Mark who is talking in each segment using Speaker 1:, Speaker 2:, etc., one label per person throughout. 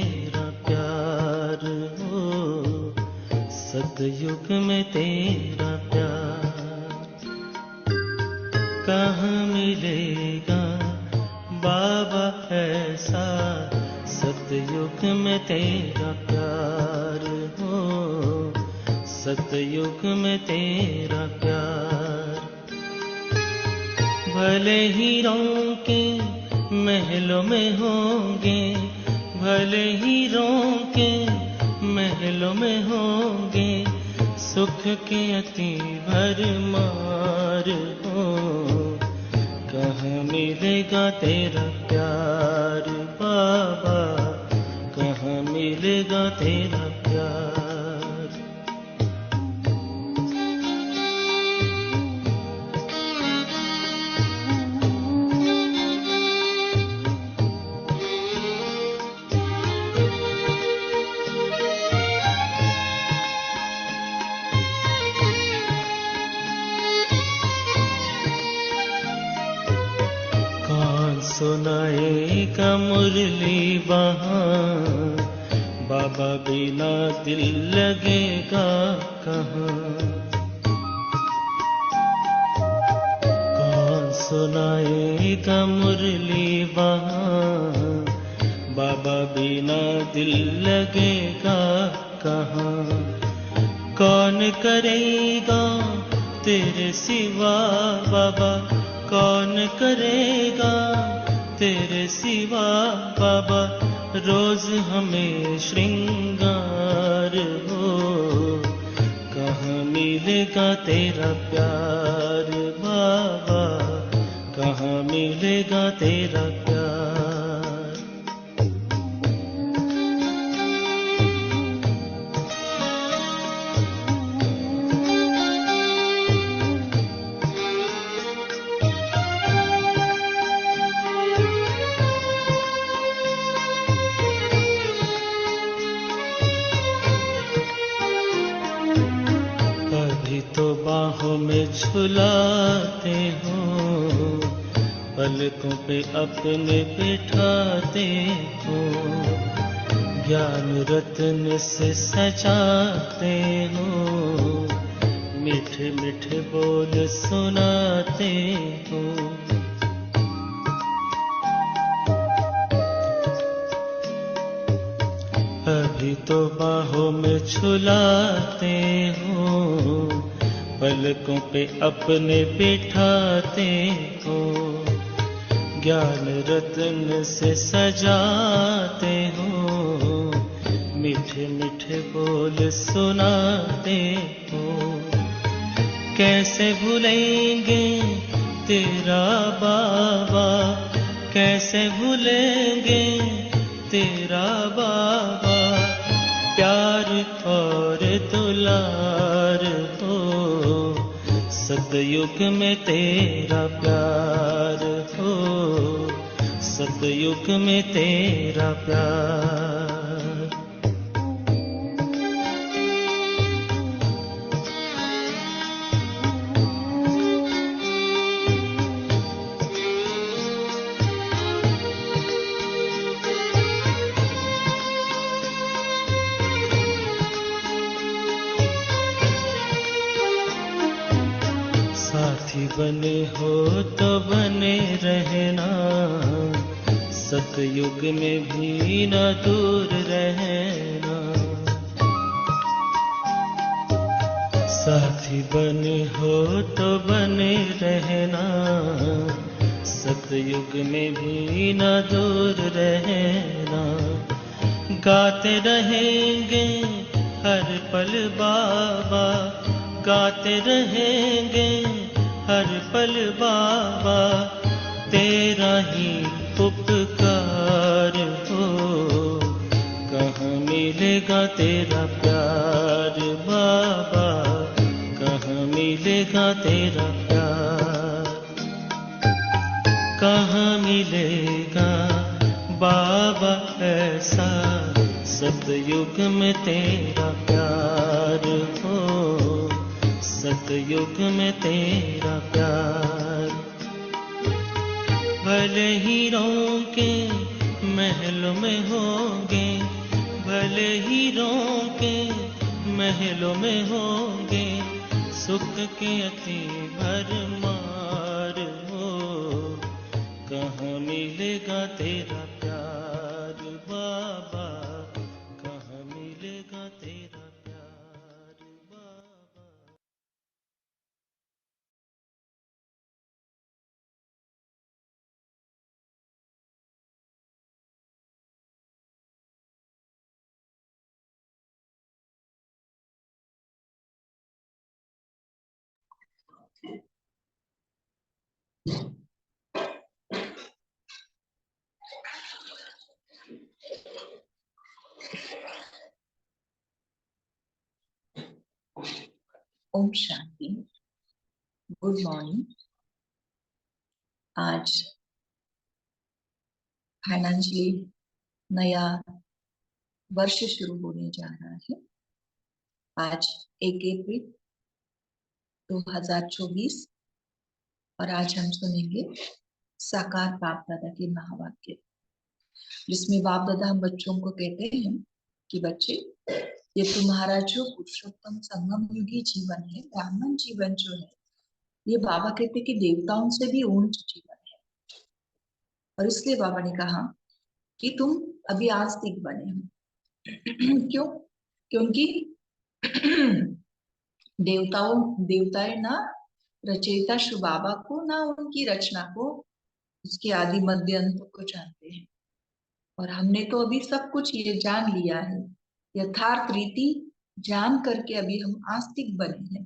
Speaker 1: तेरा प्यार हो, सतयुग में तेरा प्यार। कहाँ मिलेगा बाबा ऐसा, सतयुग में तेरा प्यार हो, सतयुग में तेरा प्यार। भले हीरों के महलों में होंगे, भले हीरों के महलों में होंगे, सुख के अति भरमार हो। कहाँ मिलेगा तेरा प्यार बाबा, कहाँ मिलेगा तेरा प्यार। सुनाएगा मुरली वहाँ, बाबा बिना दिल लगेगा कहाँ। कौन सुनाएगा मुरली वहाँ, बाबा बिना दिल लगेगा कहाँ। कौन करेगा तेरे सिवा बाबा, कौन करेगा तेरे सिवा बाबा, रोज हमें श्रृंगार हो। कहाँ मिलेगा तेरा प्यार बाबा, कहाँ मिलेगा तेरा प्यार। तो बाहों में झुलाते हो, पलकों पे अपने बिठाते हो, ज्ञान रत्न से सजाते हो, मीठे मीठे बोल सुनाते हो। अभी तो बाहों में झुलाते हो, पलकों पे अपने बिठाते हो, ज्ञान रत्न से सजाते हो, मीठे मीठे बोल सुनाते हो। कैसे भूलेंगे तेरा बाबा, कैसे भूलेंगे तेरा बाबा, प्यार और दुलार हो। सतयुग में तेरा प्यार हो, सतयुग में तेरा प्यार। साथी बने हो तो बने रहना, सतयुग में भी न दूर रहना। साथी बने हो तो बने रहना, सतयुग में भी न दूर रहना। गाते रहेंगे हर पल बाबा, गाते रहेंगे हर पल बाबा, तेरा ही उपकार हो। कहाँ मिलेगा तेरा प्यार बाबा, कहाँ मिलेगा तेरा प्यार। कहाँ मिलेगा बाबा ऐसा, सतयुग में तेरा प्यार हो, सतयुग में तेरा प्यार। भले हीरों के महलों में होंगे, भले हीरों के महलों में होंगे सुख के अति भरमार हो, कहाँ मिलेगा तेरा प्यार बाबा, कहाँ मिलेगा तेरा प्यार बाबा।
Speaker 2: ओम शांति। Good morning. आज फाइनेंशियली नया वर्ष शुरू होने जा रहा है। आज 1 अप्रैल 2024 और आज हम सुनेंगे साकार बाप दादा के महावाक्य, जिसमें बाप दादा हम बच्चों को कहते हैं कि बच्चे, ये तुम्हारा जो पुरुषोत्तम संगम युगी जीवन है, ब्राह्मण जीवन जो है, ये बाबा कहते कि देवताओं से भी ऊंच जीवन है। और इसलिए बाबा ने कहा कि तुम अभी आस्तिक बने हो। क्यों? क्योंकि देवताएं ना रचयिता शिव बाबा को, ना उनकी रचना को, उसके आदि मध्य अंत को जानते हैं। और हमने तो अभी सब कुछ ये जान लिया है, यथार्थ रीति जान करके अभी हम आस्तिक बने हैं।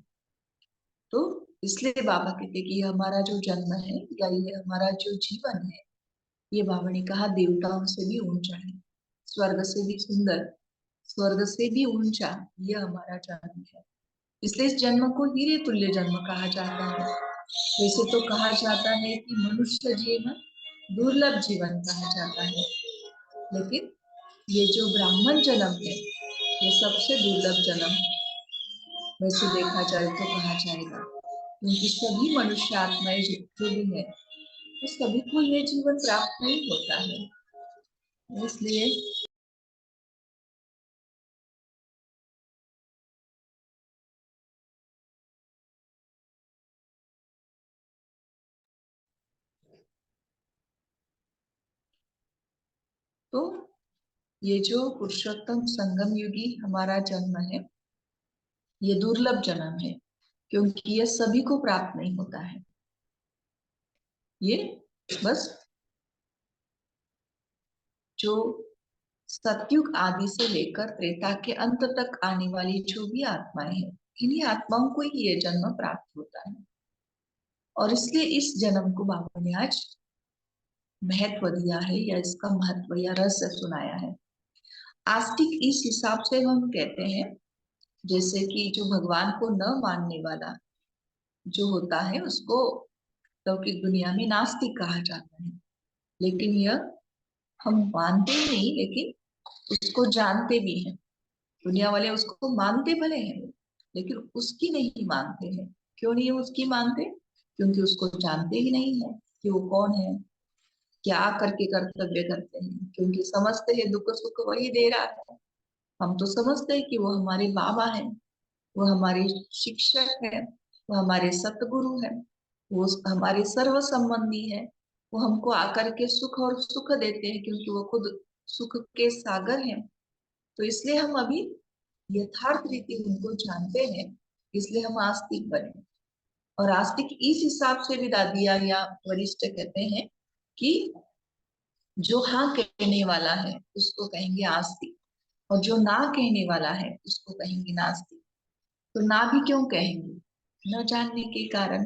Speaker 2: तो इसलिए बाबा कहते कि ये हमारा जो जन्म है या ये हमारा जो जीवन है, ये बाबा ने कहा देवताओं से भी ऊंचा है, स्वर्ग से भी सुंदर, स्वर्ग से भी ऊंचा ये हमारा जन्म है। इसलिए इस जन्म को हीरे तुल्य जन्म कहा जाता है। वैसे तो कहा जाता है कि मनुष्य जीवन दुर्लभ जीवन कहा जाता है, लेकिन ये जो ब्राह्मण जन्म है ये सबसे दुर्लभ जन्म है। वैसे देखा जाए तो कहा जाएगा, क्योंकि सभी मनुष्य आत्माएं जो भी है तो सभी को ये जीवन प्राप्त नहीं होता है। इसलिए तो ये जो पुरुषोत्तम संगम युगी हमारा जन्म है, ये दुर्लभ जन्म है, क्योंकि ये सभी को प्राप्त नहीं होता है। ये बस जो सतयुग आदि से लेकर त्रेता के अंत तक आने वाली जो भी आत्माएं हैं, इन्हीं आत्माओं को ही ये जन्म प्राप्त होता है। और इसलिए इस जन्म को बाबा ने आज महत्व दिया है, या इसका महत्व या रहस्य सुनाया है। आस्तिक इस हिसाब से हम कहते हैं, जैसे कि जो भगवान को न मानने वाला जो होता है उसको लौकिक दुनिया में नास्तिक कहा जाता है। लेकिन यह हम मानते नहीं, लेकिन उसको जानते भी हैं। दुनिया वाले उसको मानते भले हैं, लेकिन उसकी नहीं मानते हैं। क्यों नहीं उसकी मानते? क्योंकि उसको जानते ही नहीं है कि वो कौन है, क्या करके कर्तव्य करते हैं। क्योंकि समझते हैं दुख सुख वही दे रहा है। हम तो समझते हैं कि वो हमारे बाबा हैं, वो हमारे शिक्षक है, वो हमारे सतगुरु है, वो हमारे सर्व संबंधी है। वो हमको आकर के सुख और सुख देते हैं, क्योंकि वो खुद सुख के सागर हैं। तो इसलिए हम अभी यथार्थ रीति उनको जानते हैं, इसलिए हम आस्तिक बने। और आस्तिक इस हिसाब से भी दादिया या वरिष्ठ कहते हैं कि जो हाँ कहने वाला है उसको कहेंगे आस्तिक, और जो ना कहने वाला है उसको कहेंगे नास्तिक। तो ना भी क्यों कहेंगे? न जानने के कारण,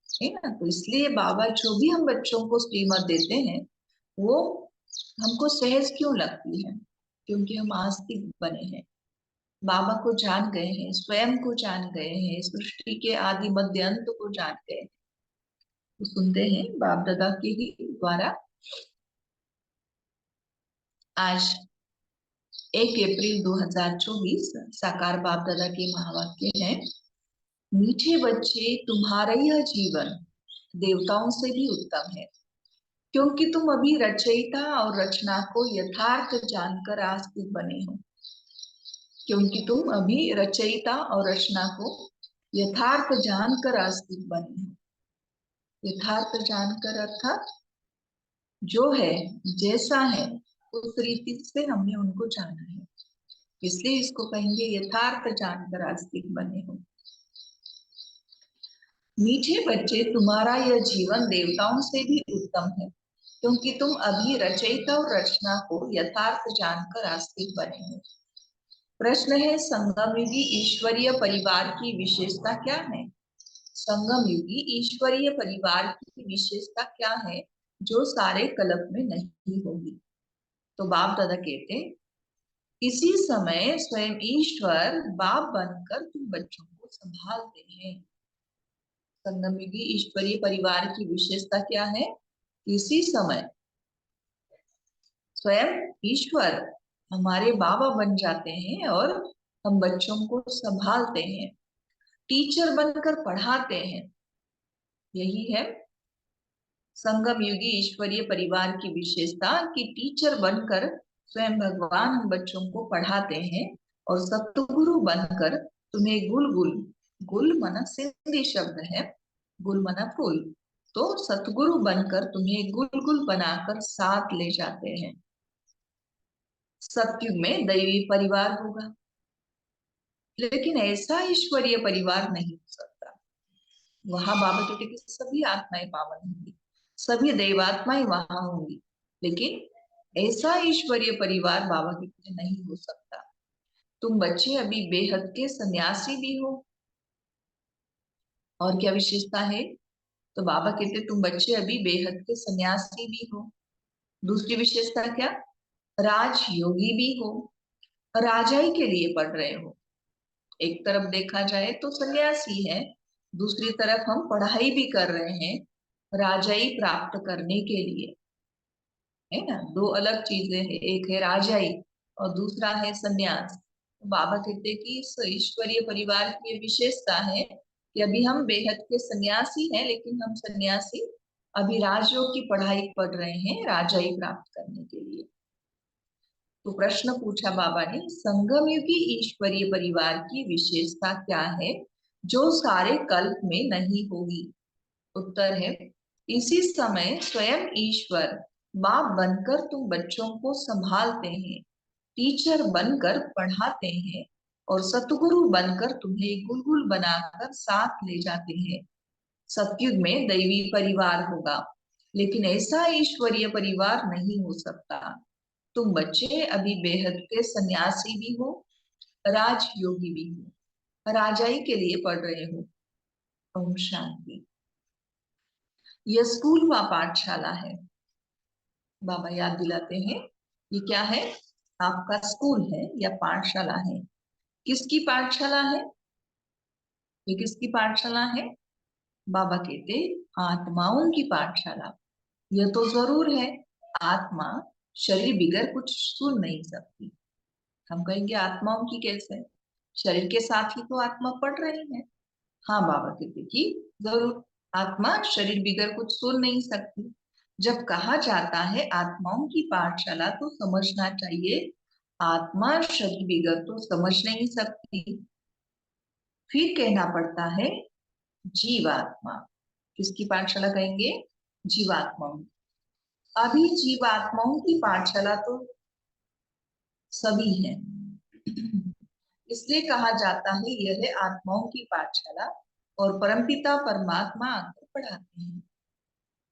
Speaker 2: है ना। तो इसलिए बाबा जो भी हम बच्चों को श्रीमत देते हैं वो हमको सहज क्यों लगती है? क्योंकि हम आस्तिक बने हैं, बाबा को जान गए हैं, स्वयं को जान गए हैं, सृष्टि के आदि मध्य अंत को जान गए हैं। तो सुनते हैं बाप दादा के ही द्वारा। आज 1 अप्रैल 2024 साकार बाप दादा के महावाक्य है, मीठे बच्चे तुम्हारा यह जीवन देवताओं से भी उत्तम है। क्योंकि तुम अभी रचयिता और रचना को यथार्थ जानकर आस्तिक बने हो। क्योंकि तुम अभी रचयिता और रचना को यथार्थ जानकर आस्तिक बने हो। यथार्थ जानकर अर्थात जो है, जैसा है, उस रीति से हमने उनको जाना है, इसलिए इसको कहेंगे यथार्थ जानकर आस्तिक बने हो। मीठे बच्चे, तुम्हारा यह जीवन देवताओं से भी उत्तम है, क्योंकि तुम अभी रचयिता और रचना को यथार्थ जानकर आस्तिक बने हो। प्रश्न है, संगम युगी ईश्वरीय परिवार की विशेषता क्या है? संगम युगी ईश्वरीय परिवार की विशेषता क्या है जो सारे कल्प में नहीं होगी? तो बाप दादा कहते, इसी समय स्वयं ईश्वर बाप बनकर तुम बच्चों को संभालते हैं। संगम युगी ईश्वरीय परिवार की विशेषता क्या है? इसी समय स्वयं ईश्वर हमारे बाबा बन जाते हैं और हम बच्चों को संभालते हैं, टीचर बनकर पढ़ाते हैं। यही है संगम युगी ईश्वरीय परिवार की विशेषता कि टीचर बनकर स्वयं भगवान हम बच्चों को पढ़ाते हैं और सतगुरु बनकर तुम्हें गुल गुल, गुल मना सिंधी शब्द है, गुल मना फूल, तो सतगुरु बनकर तुम्हें गुल गुल बनाकर साथ ले जाते हैं। सतयुग में दैवी परिवार होगा, लेकिन ऐसा ईश्वरीय परिवार नहीं हो सकता। वहां बाबा कहते कि सभी आत्माएं पावन होंगी, सभी देवात्माएं वहां होंगी, लेकिन ऐसा ईश्वरीय परिवार बाबा कहते नहीं हो सकता। तुम बच्चे अभी बेहद के सन्यासी भी हो। और क्या विशेषता है? तो बाबा कहते तुम बच्चे अभी बेहद के सन्यासी भी हो। दूसरी विशेषता क्या? राजयोगी भी हो, राजाई के लिए पढ़ रहे हो। एक तरफ देखा जाए तो सन्यासी है, दूसरी तरफ हम पढ़ाई भी कर रहे हैं राजाई प्राप्त करने के लिए, है ना। दो अलग चीजें हैं, एक है राजाई और दूसरा है सन्यास। तो बाबा कहते हैं कि इस ईश्वरीय परिवार की विशेषता है कि अभी हम बेहद के सन्यासी हैं, लेकिन हम सन्यासी अभी राजयोग की पढ़ाई पढ़ रहे हैं राजाई प्राप्त करने के लिए। तो प्रश्न पूछा बाबा ने, संगम युगी ईश्वरीय परिवार की विशेषता क्या है जो सारे कल्प में नहीं होगी? उत्तर है, इसी समय स्वयं ईश्वर बाप बनकर तुम बच्चों को संभालते हैं, टीचर बनकर पढ़ाते हैं और सतगुरु बनकर तुम्हें गुलगुल बनाकर साथ ले जाते हैं। सतयुग में दैवी परिवार होगा, लेकिन ऐसा ईश्वरीय परिवार नहीं हो सकता। तुम बच्चे अभी बेहद के सन्यासी भी हो, राजयोगी भी हो, राजाई के लिए पढ़ रहे हो। ओम शांति। यह स्कूल व पाठशाला है। बाबा याद दिलाते हैं, ये क्या है? आपका स्कूल है या पाठशाला है। किसकी पाठशाला है? ये किसकी पाठशाला है? बाबा कहते आत्माओं की पाठशाला। यह तो जरूर है, आत्मा शरीर बिगड़ कुछ सुन नहीं सकती। हम कहेंगे आत्माओं की कैसे? शरीर के साथ ही तो आत्मा पढ़ रही है। हाँ बाबा कहते कि जरूर, आत्मा शरीर बिगड़ कुछ सुन नहीं सकती। जब कहा जाता है आत्माओं की पाठशाला, तो समझना चाहिए आत्मा शरीर बिगड़ तो समझ नहीं सकती। फिर कहना पड़ता है जीवात्मा। किसकी पाठशाला कहेंगे? जीवात्माओं। अभी जीवात्माओं की पाठशाला तो सभी है, इसलिए कहा जाता है यह है आत्माओं की पाठशाला और परमपिता परमात्मा आकर पढ़ाते हैं।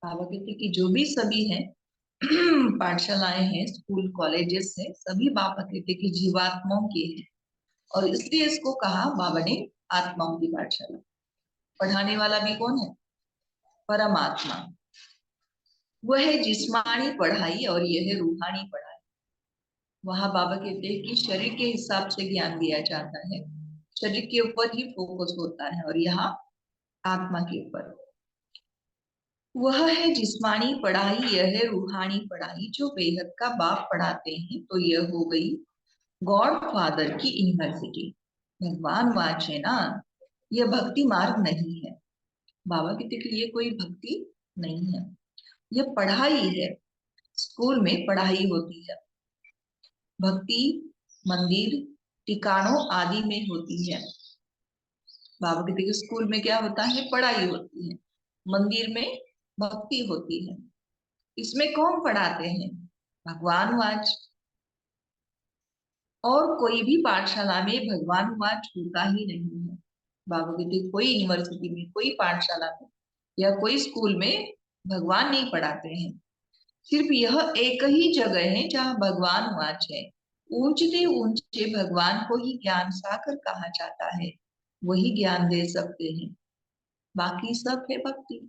Speaker 2: बाबा कहते कि जो भी सभी हैं पाठशालाएं हैं, स्कूल कॉलेजेस हैं, सभी बाबा कहते कि जीवात्माओं के हैं, और इसलिए इसको कहा बाबा ने आत्माओं की पाठशाला। पढ़ाने वाला भी कौन है? परमात्मा। वह है जिस्मानी पढ़ाई और यह है रूहानी पढ़ाई। वहां बाबा कहते हैं कि शरीर के हिसाब से ज्ञान दिया जाता है, शरीर के ऊपर ही फोकस होता है, और यहाँ आत्मा के ऊपर। वह है जिस्मानी पढ़ाई, यह है रूहानी पढ़ाई जो बेहद का बाप पढ़ाते हैं। तो यह हो गई गॉड फादर की यूनिवर्सिटी। भगवान वाच है ना, यह भक्ति मार्ग नहीं है। बाबा कहते कि ये कोई भक्ति नहीं है। ये पढ़ाई है, स्कूल में पढ़ाई होती है। भक्ति मंदिर ठिकानों आदि में होती है। बाबा कहते हैं स्कूल में क्या होता है, पढ़ाई होती है, मंदिर में भक्ति होती है। इसमें कौन पढ़ाते हैं, भगवान वाच। और कोई भी पाठशाला में भगवान वाच होता ही नहीं है। बाबा कहते हैं कोई यूनिवर्सिटी में, कोई पाठशाला में या कोई स्कूल में भगवान नहीं पढ़ाते हैं। सिर्फ यह एक ही जगह है जहाँ भगवान वाच है। ऊंचते ऊंचे भगवान को ही ज्ञान सागर कहा जाता है, वही ज्ञान दे सकते हैं। बाकी सब है भक्ति।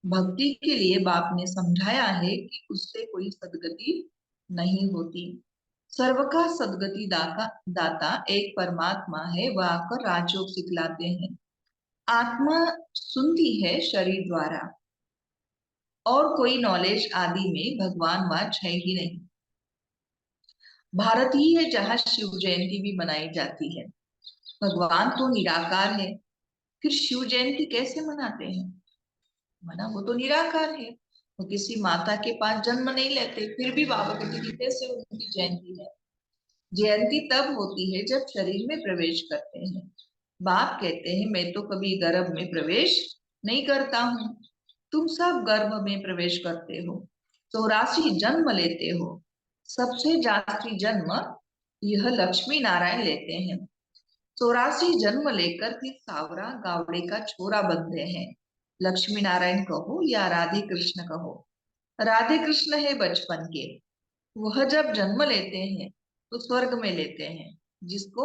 Speaker 2: भक्ति के लिए बाप ने समझाया है कि उससे कोई सदगति नहीं होती। सर्व का सदगति दाता एक परमात्मा है, वह आकर राजयोग सिखलाते हैं। आत्मा सुनती है शरीर द्वारा, और कोई नॉलेज आदि में भगवान वाच है ही नहीं। भारत ही है जहाँ शिव जयंती भी मनाई जाती है। भगवान तो निराकार है, फिर शिव जयंती कैसे मनाते हैं। मना, वो तो निराकार है, वो किसी माता के पास जन्म नहीं लेते, फिर भी बाबा कहते कि कैसे उनकी जयंती है। जयंती तब होती है जब शरीर में प्रवेश करते हैं। बाप कहते हैं मैं तो कभी गर्भ में प्रवेश नहीं करता हूँ, तुम सब गर्भ में प्रवेश करते हो, 84 जन्म लेते हो। सबसे जास्ती जन्म यह लक्ष्मी नारायण लेते हैं। 84 जन्म लेकर फिर सावरा गावड़े का छोरा बनते हैं। लक्ष्मी नारायण कहो या राधे कृष्ण कहो। राधे कृष्ण है बचपन के, वह जब जन्म लेते हैं तो स्वर्ग में लेते हैं, जिसको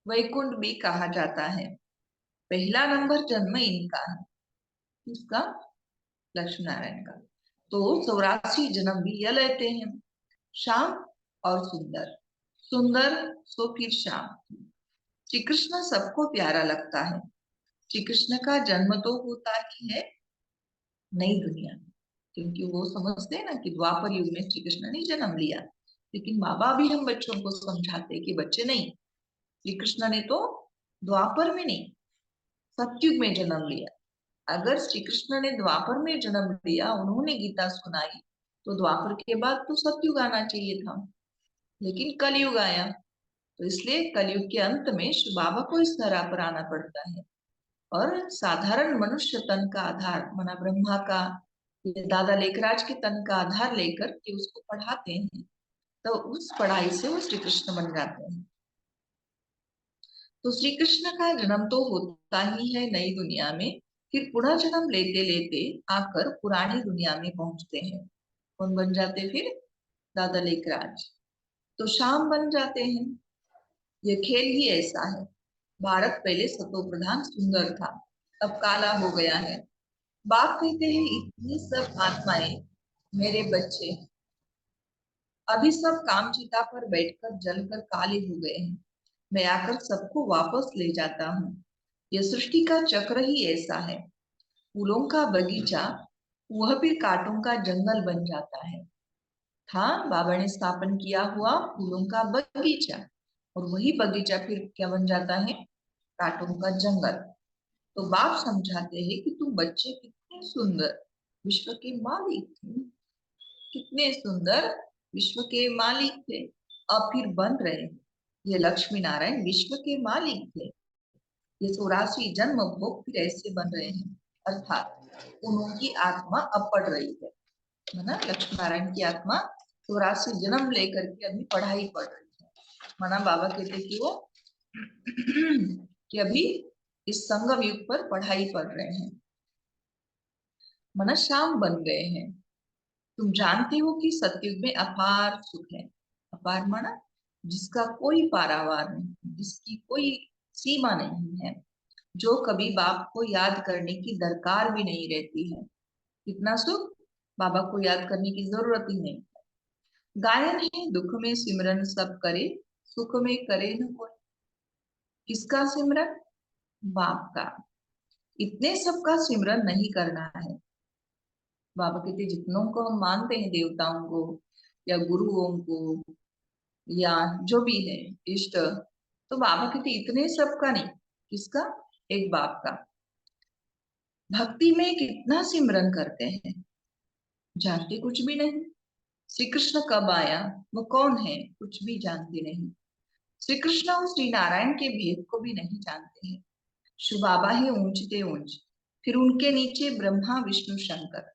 Speaker 2: वैकुंठ भी कहा जाता है। पहला नंबर जन्म इनका है, इसका लक्ष्मी नारायण का। तो 84 जन्म भी यह लेते हैं। श्याम और सुंदर, सुंदर सो फिर श्याम। श्री कृष्ण सबको प्यारा लगता है। श्री कृष्ण का जन्म तो होता ही है नई दुनिया में, क्योंकि वो समझते हैं ना कि द्वापर युग में श्री कृष्ण ने जन्म लिया। लेकिन बाबा भी हम बच्चों को समझाते हैं कि बच्चे नहीं, श्री कृष्ण ने तो द्वापर में नहीं, सतयुग में जन्म लिया। अगर श्री कृष्ण ने द्वापर में जन्म लिया, उन्होंने गीता सुनाई, तो द्वापर के बाद तो सतयुग आना चाहिए था, लेकिन कलयुग आया। तो इसलिए कलयुग के अंत में शिव बाबा को इस धरा पर आना पड़ता है। और साधारण मनुष्य तन का आधार माना ब्रह्मा का, दादा लेखराज के तन का आधार लेकर के उसको पढ़ाते हैं, तो उस पढ़ाई से वो श्री कृष्ण बन जाते हैं। तो श्री कृष्ण का जन्म तो होता ही है नई दुनिया में, फिर पुनः जन्म लेते लेते आकर पुरानी दुनिया में पहुंचते हैं। कौन बन जाते फिर, दादा लेखराज। तो शाम बन जाते हैं। यह खेल ही ऐसा है। भारत पहले सतो प्रधान सुंदर था, अब काला हो गया है। बाप कहते हैं इतनी सब आत्माएं मेरे बच्चे अभी सब काम चिता पर बैठकर जलकर काले हो गए हैं। मैं आकर सबको वापस ले जाता हूँ। यह सृष्टि का चक्र ही ऐसा है। फूलों का बगीचा वह भी कांटों का जंगल बन जाता है। था बाबा ने स्थापन किया हुआ फूलों का बगीचा, और वही बगीचा फिर क्या बन जाता है, कांटों का जंगल। तो बाप समझाते हैं कि तुम बच्चे कितने सुंदर विश्व के मालिक थे, कितने सुंदर विश्व के मालिक थे, अब फिर बन रहे हैं। ये लक्ष्मी नारायण विश्व के मालिक थे। ये 84 जन्म भोग फिर ऐसे बन रहे हैं, अर्थात उनकी आत्मा अब पढ़ रही है ना। लक्ष्मी नारायण की आत्मा 84 जन्म लेकर के अभी पढ़ाई पढ़ रही है। माना बाबा कहते कि वो कि अभी इस संगम युग पर पढ़ाई पढ़ रहे हैं। माना शाम बन गए हैं। तुम जानते हो कि सतयुग में अपार सुख है। अपार माना जिसका कोई पारावार नहीं, जिसकी कोई सीमा नहीं है, जो कभी बाप को याद करने की दरकार भी नहीं रहती है। कितना सुख, बाबा को याद करने की जरूरत ही नहीं। गायन है दुख में सिमरन सब करे, सुख में करे न कोई। किसका सिमरन, बाप का। इतने सबका सिमरन नहीं करना है। बाबा कहते जितनों को हम मानते हैं, देवताओं को या गुरुओं को या जो भी है इष्ट, तो बाबा कहते इतने सबका नहीं। किसका, एक बाप का। भक्ति में कितना सिमरन करते हैं, जानते कुछ भी नहीं। श्री कृष्ण कब आया, वो कौन है, कुछ भी जानते नहीं। श्री कृष्ण और श्री नारायण के भेद को भी नहीं जानते हैं। शिव बाबा है ऊंचते ऊंच, फिर उनके नीचे ब्रह्मा विष्णु शंकर।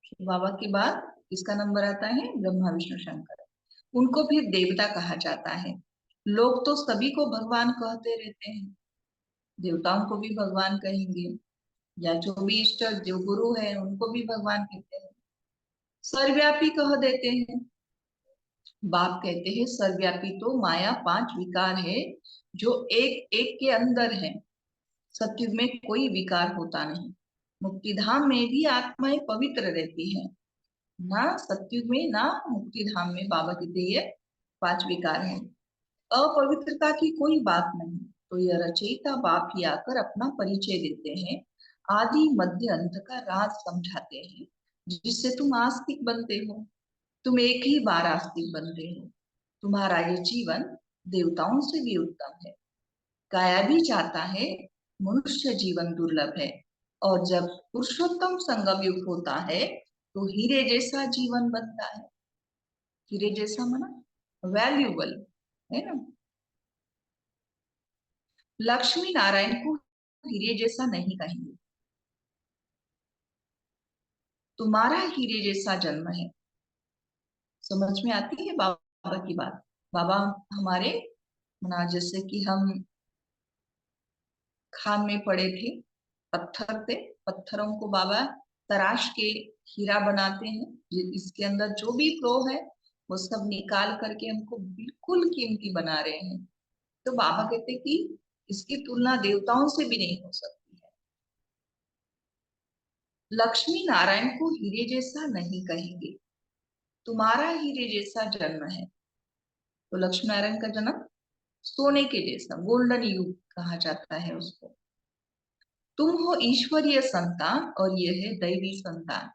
Speaker 2: शिव बाबा के बाद किसका नंबर आता है, ब्रह्मा विष्णु शंकर। उनको फिर देवता कहा जाता है। लोग तो सभी को भगवान कहते रहते हैं, देवताओं को भी भगवान कहेंगे, या जो भी इष्ट जो गुरु है उनको भी भगवान कहते हैं। सर्वव्यापी कह देते हैं। बाप कहते हैं सर्वव्यापी तो माया पांच विकार है जो एक एक के अंदर है। सत्युग में कोई विकार होता नहीं। मुक्ति धाम में भी आत्माएं पवित्र रहती है, ना सत्युग में ना मुक्ति धाम में। बाबा कहते ये पांच विकार है। अपवित्रता की कोई बात नहीं। तो यह रचयिता बाप ही आकर अपना परिचय देते हैं, आदि मध्य अंत का राज समझाते हैं, जिससे तुम आस्तिक बनते हो। तुम एक ही बार आस्तिक बनते हो। तुम्हारा ये जीवन देवताओं से भी उत्तम है। गाया भी जाता है मनुष्य जीवन दुर्लभ है, और जब पुरुषोत्तम संगम युग होता है तो हीरे जैसा जीवन बनता है। हीरे जैसा मना वैल्यूबल है ना। लक्ष्मी नारायण को हीरे जैसा नहीं कहेंगे। तुम्हारा हीरे जैसा जन्म है। समझ में आती है बाबा की बात। बाबा हमारे मना जैसे कि हम खान में पड़े थे, पत्थर थे, पत्थरों को बाबा तराश के हीरा बनाते हैं। इसके अंदर जो भी प्रो है वो सब निकाल करके हमको बिल्कुल कीमती बना रहे हैं। तो बाबा कहते हैं कि इसकी तुलना देवताओं से भी नहीं हो सकती है। लक्ष्मी नारायण को हीरे जैसा नहीं कहेंगे। तुम्हारा हीरे जैसा जन्म है। तो लक्ष्मी नारायण का जन्म सोने के जैसा गोल्डन युग कहा जाता है उसको। तुम हो ईश्वरीय संतान और यह है दैवी संतान।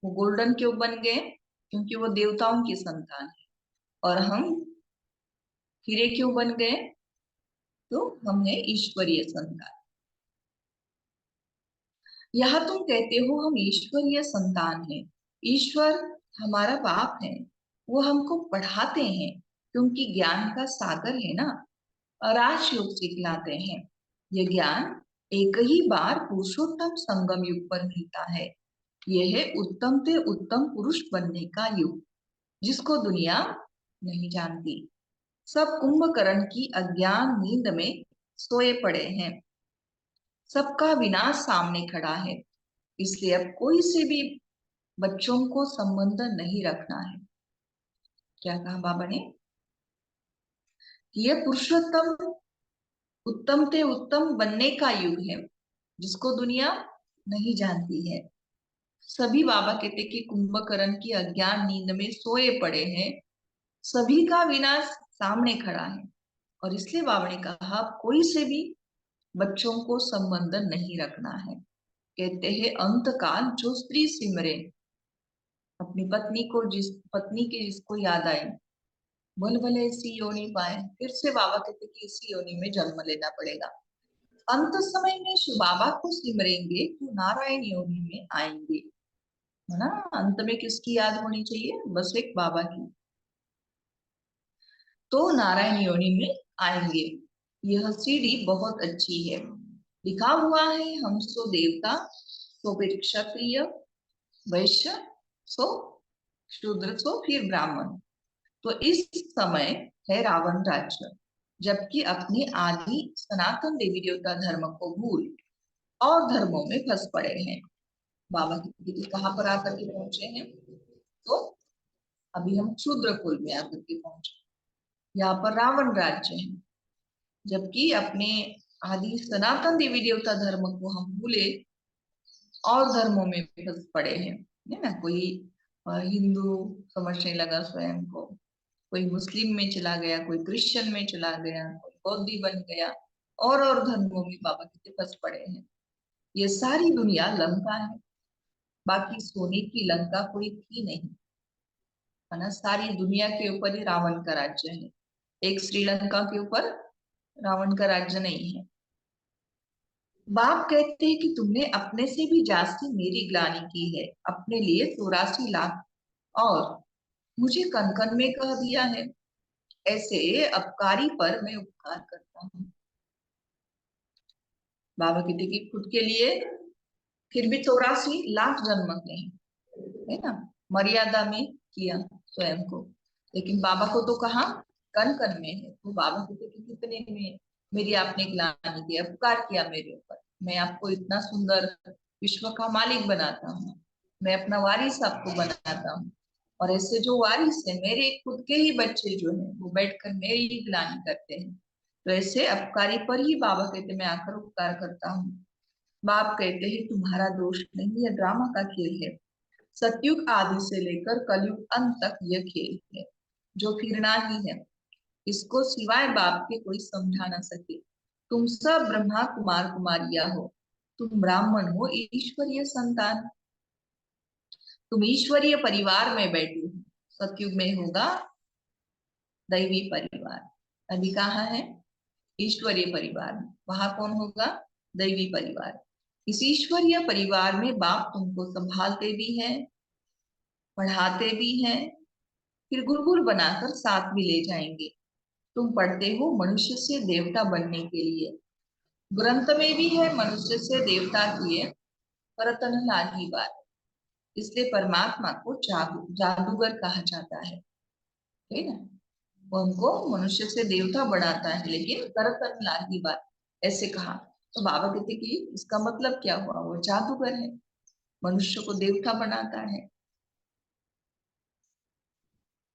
Speaker 2: वो गोल्डन क्यों बन गए, क्योंकि वो देवताओं की संतान है। और हम हीरे क्यों बन गए, तो हम है ईश्वरीय संतान। यहाँ तुम कहते हो हम ईश्वरीय संतान हैं। ईश्वर हमारा बाप है, वो हमको पढ़ाते हैं क्योंकि ज्ञान का सागर है ना। राजयोग सिखलाते हैं। ये ज्ञान एक ही बार पुरुषोत्तम संगम युग पर मिलता है। यह है उत्तम से उत्तम पुरुष बनने का युग, जिसको दुनिया नहीं जानती। सब कुंभकर्ण की अज्ञान नींद में सोए पड़े हैं। सबका विनाश सामने खड़ा है। इसलिए अब कोई से भी बच्चों को संबंध नहीं रखना है। क्या कहा बाबा ने, यह पुरुषोत्तम उत्तम से उत्तम बनने का युग है, जिसको दुनिया नहीं जानती है। सभी बाबा कहते कि कुंभकर्ण की अज्ञान नींद में सोए पड़े हैं। सभी का विनाश सामने खड़ा है, और इसलिए बाबा ने कहा कोई से भी बच्चों को संबंध नहीं रखना है। कहते हैं अंत काल जो स्त्री सिमरे, अपनी पत्नी को जिस पत्नी की जिसको याद आई, भल भले ऐसी योनि पाए। फिर से बाबा कहते कि इसी योनि में जन्म लेना पड़ेगा। अंत समय में शिव बाबा को सिमरेंगे तो नारायण योनि में आएंगे, है ना। अंत में किसकी याद होनी चाहिए, बस एक बाबा की। तो नारायण योनि में आएंगे। यह सीढ़ी बहुत अच्छी है। लिखा हुआ है हम सो देवता, तो फिर क्षत्रिय, वैश्य, सो शूद्र, सो फिर ब्राह्मण। तो इस समय है रावण राज्य, जबकि अपने आदि सनातन देवी देवता धर्म को भूल और धर्मों में फंस पड़े हैं। बाबा की दीदी कहाँ पर आकर के पहुंचे हैं, तो अभी हम शूद्र कुल में आकर के पहुंचे। यहाँ पर रावण राज्य है, जबकि अपने आदि सनातन देवी देवता धर्म को हम भूले और धर्मों में फंस पड़े हैं, है ना। कोई हिंदू समझने लगा स्वयं को, कोई मुस्लिम में चला गया, कोई क्रिश्चियन में चला गया, कोई बौद्धि बन गया, और धर्मों में बाबा कितने फंस पड़े हैं। ये सारी दुनिया लंका है, बाकी सोने की लंका कोई थी नहीं, है ना। सारी दुनिया के ऊपर ही रावण का राज्य है। एक श्रीलंका के ऊपर रावण का राज्य नहीं है। बाप कहते हैं कि तुमने अपने से भी जास्ती मेरी ग्लानि की है, अपने लिए 84 लाख, और मुझे कन कन में कह दिया है। ऐसे अपकारी पर मैं उपकार करता हूँ। बाबा कहते कि खुद के लिए फिर भी 84 लाख जन्म के हैं, है ना, मर्यादा में किया स्वयं को। लेकिन बाबा को तो कहा कन कन में है। तो बाबा कहते कि कितने में मेरी आपने ग्लानि की, उपकार किया मेरे ऊपर। मैं आपको इतना सुंदर विश्व का मालिक बनाता हूँ, मैं अपना वारिस आपको बनाता हूँ, और ऐसे जो वारिस है मेरे खुद के ही बच्चे जो है वो बैठकर मेरी ही ग्लानि करते हैं। तो ऐसे अपकारी पर ही बाबा कहते मैं आकर उपकार करता हूँ। बाप कहते हैं तुम्हारा दोष नहीं, यह ड्रामा का खेल है। सतयुग आदि से लेकर कलयुग अंत तक यह खेल है जो फिरना ही है। इसको सिवाय बाप के कोई समझा ना सके। तुम सब ब्रह्मा कुमार कुमारिया हो, तुम ब्राह्मण हो ईश्वरीय संतान, तुम ईश्वरीय परिवार में बैठे हो। सतयुग में होगा दैवी परिवार, अभी कहाँ है ईश्वरीय परिवार में, वहां कौन होगा दैवी परिवार। इस ईश्वरीय परिवार में बाप तुमको संभालते भी हैं, पढ़ाते भी हैं, फिर गुरुकुल बनाकर साथ भी ले जाएंगे। तुम पढ़ते हो मनुष्य से देवता बनने के लिए, ग्रंथ में भी है मनुष्य से देवता किए परतन लागी बात। इसलिए परमात्मा को जादूगर कहा जाता है, ठीक है ना। वो उनको मनुष्य से देवता बनाता है लेकिन करतन लागी बात ऐसे कहा। तो बाबा कहते कि इसका मतलब क्या हुआ, वो जादूगर है, मनुष्य को देवता बनाता है।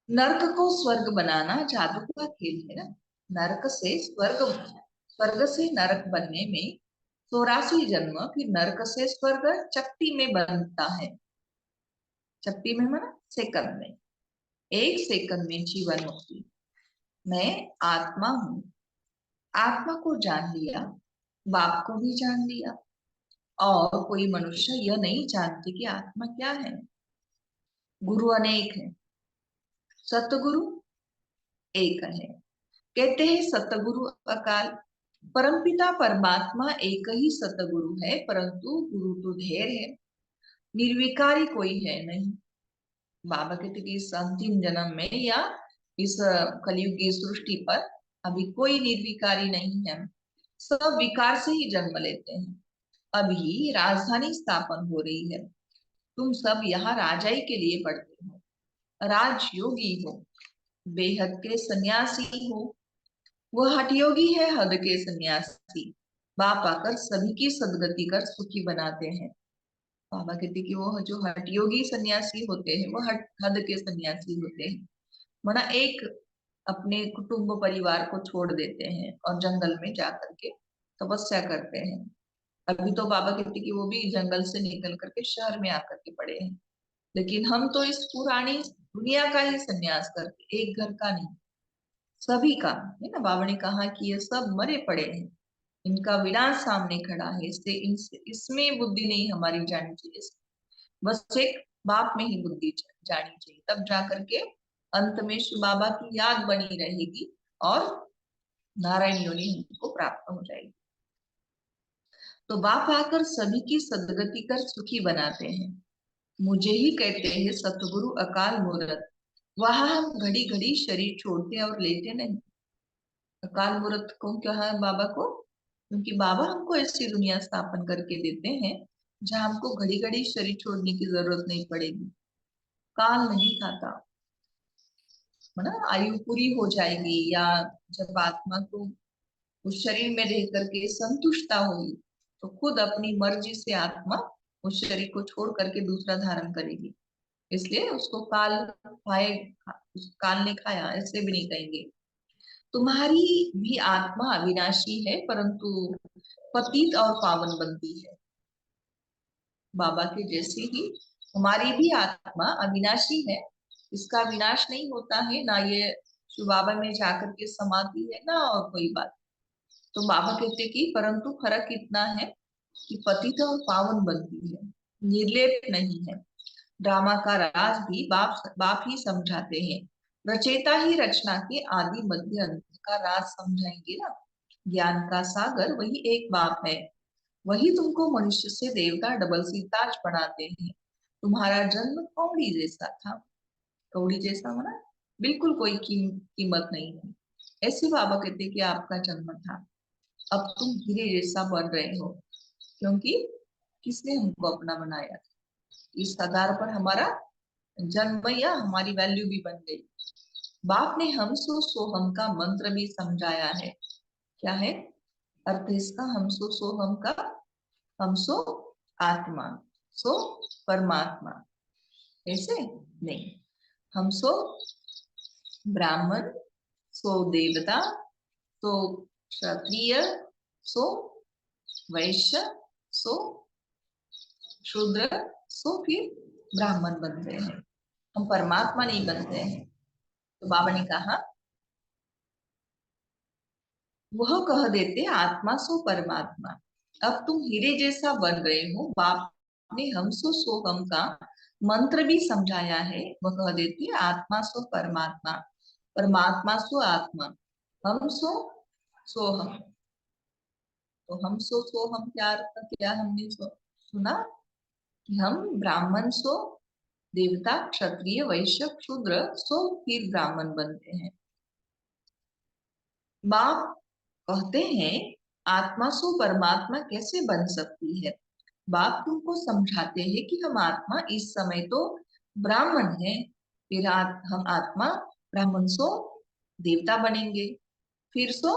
Speaker 2: नरक को स्वर्ग बनाना जादू का खेल है ना। नरक से स्वर्ग, स्वर्ग से नरक बनने में 84 जन्म, फिर नरक से स्वर्ग चक्ति में बनता है। चक्ति में माना सेकंड में, 1 सेकंड में जीवन मुक्ति। मैं आत्मा हूँ, आत्मा को जान लिया, बाप को भी जान लिया, और कोई मनुष्य यह नहीं जानते कि आत्मा क्या है। गुरु अनेक है, सतगुरु एक है। कहते हैं सतगुरु अकाल, परमपिता परमात्मा एक ही सतगुरु है, परंतु गुरु तो ढेर है, निर्विकारी कोई है नहीं। बाबा कहते कि इस अंतिम जन्म में या इस कलयुग की सृष्टि पर अभी कोई निर्विकारी नहीं है, सब विकार से ही जन्म लेते हैं। अभी राजधानी स्थापन हो रही है, तुम सब यहाँ राजाई के लिए पढ़ते हो, राजयोगी हो, बेहद के सन्यासी हो। वह हठयोगी है हद के सन्यासी, बाप आकर सभी की सदगति कर सुखी बनाते हैं। बाबा कहते कि वो जो हठयोगी सन्यासी होते हैं वो हद के सन्यासी होते हैं, माना एक अपने कुटुंब परिवार को छोड़ देते हैं और जंगल में जाकर के तपस्या करते हैं। अभी तो बाबा कहते कि वो भी जंगल से निकल करके शहर में आकर के पड़े हैं, लेकिन हम तो इस पुरानी दुनिया का ही सन्यास करके, एक घर का नहीं, सभी का, है ना। बाबा ने कहा कि ये सब मरे पड़े हैं, इनका विनाश सामने खड़ा है, इससे इसमें बुद्धि नहीं हमारी जानी चाहिए, बस एक बाप में ही बुद्धि जानी चाहिए, तब जाकर के अंत में शिव बाबा की याद बनी रहेगी और नारायण योनि हमको प्राप्त हो जाएगी। तो बाप आकर सभी की सदगति कर सुखी बनाते हैं। मुझे ही कहते हैं सतगुरु अकाल मूरत, वहां हम घड़ी घड़ी शरीर छोड़ते और लेते नहीं। अकाल मूरत को क्या है बाबा को, क्योंकि बाबा हमको ऐसी दुनिया स्थापन करके देते हैं जहां हमको घड़ी घड़ी शरीर छोड़ने की जरूरत नहीं पड़ेगी। काल नहीं खाता, है ना, आयु पूरी हो जाएगी, या जब आत्मा को उस शरीर में रह करके संतुष्टता होगी तो खुद अपनी मर्जी से आत्मा उस शरीर को छोड़ करके दूसरा धारण करेगी। इसलिए उसको काल खाए, उस काल ने खाया ऐसे भी नहीं कहेंगे। तुम्हारी भी आत्मा अविनाशी है परंतु पतित और पावन बनती है। बाबा के जैसे ही हमारी भी आत्मा अविनाशी है, इसका विनाश नहीं होता है ना, ये शिव बाबा में जाकर के समाधि है ना और कोई बात। तो बाबा कहते कि परंतु फर्क इतना है कि पतित और पावन बनती है, निर्लेप नहीं है। ड्रामा का राज भी बाप ही समझाते हैं, रचेता ही रचना के आदि मध्य अंत का राज समझाएंगे ना। ज्ञान का सागर वही एक बाप है, वही तुमको मनुष्य से देवता डबल सिताज बनाते हैं। तुम्हारा जन्म कौड़ी जैसा था। कौड़ी जैसा माना बिल्कुल कोई कीमत नहीं थी। ऐसे बाबा कहते कि आपका जन्म था। अब तुम हीरे जैसा बन रहे हो, क्योंकि किसने हमको अपना बनाया। इस आधार पर हमारा जन्म या हमारी वैल्यू भी बन गई। बाप ने हम सो सोहम का मंत्र भी समझाया है। क्या है अर्थ इसका? हम सो सोहम का, हम सो आत्मा, सो परमात्मा, ऐसे नहीं। हम सो ब्राह्मण, सो देवता, सो क्षत्रिय, सो वैश्य, सो शूद्र, सो फिर ब्राह्मण बनते हैं। हम परमात्मा नहीं बनते हैं। तो बाबा ने कहा, वह कह देते आत्मा सो परमात्मा। अब तुम हीरे जैसा बन रहे हो। बाप ने हम सो सोहम का मंत्र भी समझाया है। वह कह देते आत्मा सो परमात्मा, परमात्मा सो आत्मा, हम सो सोहम। तो हम सो सोहम क्या अर्थ? क्या हमने सुना कि हम ब्राह्मण सो देवता, क्षत्रिय, वैश्य, शूद्र, सो फिर ब्राह्मण बनते हैं। बाप कहते हैं आत्मा सो परमात्मा कैसे बन सकती है। बाप तुमको समझाते हैं कि हम आत्मा इस समय तो ब्राह्मण है, फिर हम आत्मा ब्राह्मण सो देवता बनेंगे, फिर सो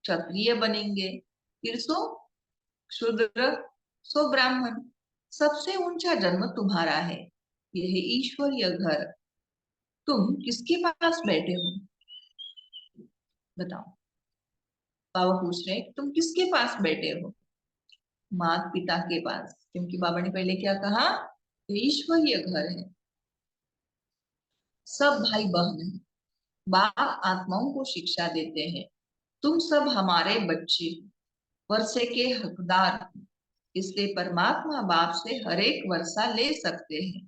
Speaker 2: क्षत्रिय बनेंगे, फिर सो शूद्र, सो ब्राह्मण। सबसे ऊंचा जन्म तुम्हारा है। यह ईश्वरीय घर। तुम किसके पास बैठे हो बताओ? बाबा पूछ रहे हैं तुम किसके पास बैठे हो? माता पिता के पास। क्योंकि बाबा ने पहले क्या कहा? ये ईश्वरीय घर है, सब भाई बहन है। बाप आत्माओं को शिक्षा देते हैं, तुम सब हमारे बच्चे वर्षे के हकदार हो। इसलिए परमात्मा बाप से हर एक वर्षा ले सकते हैं।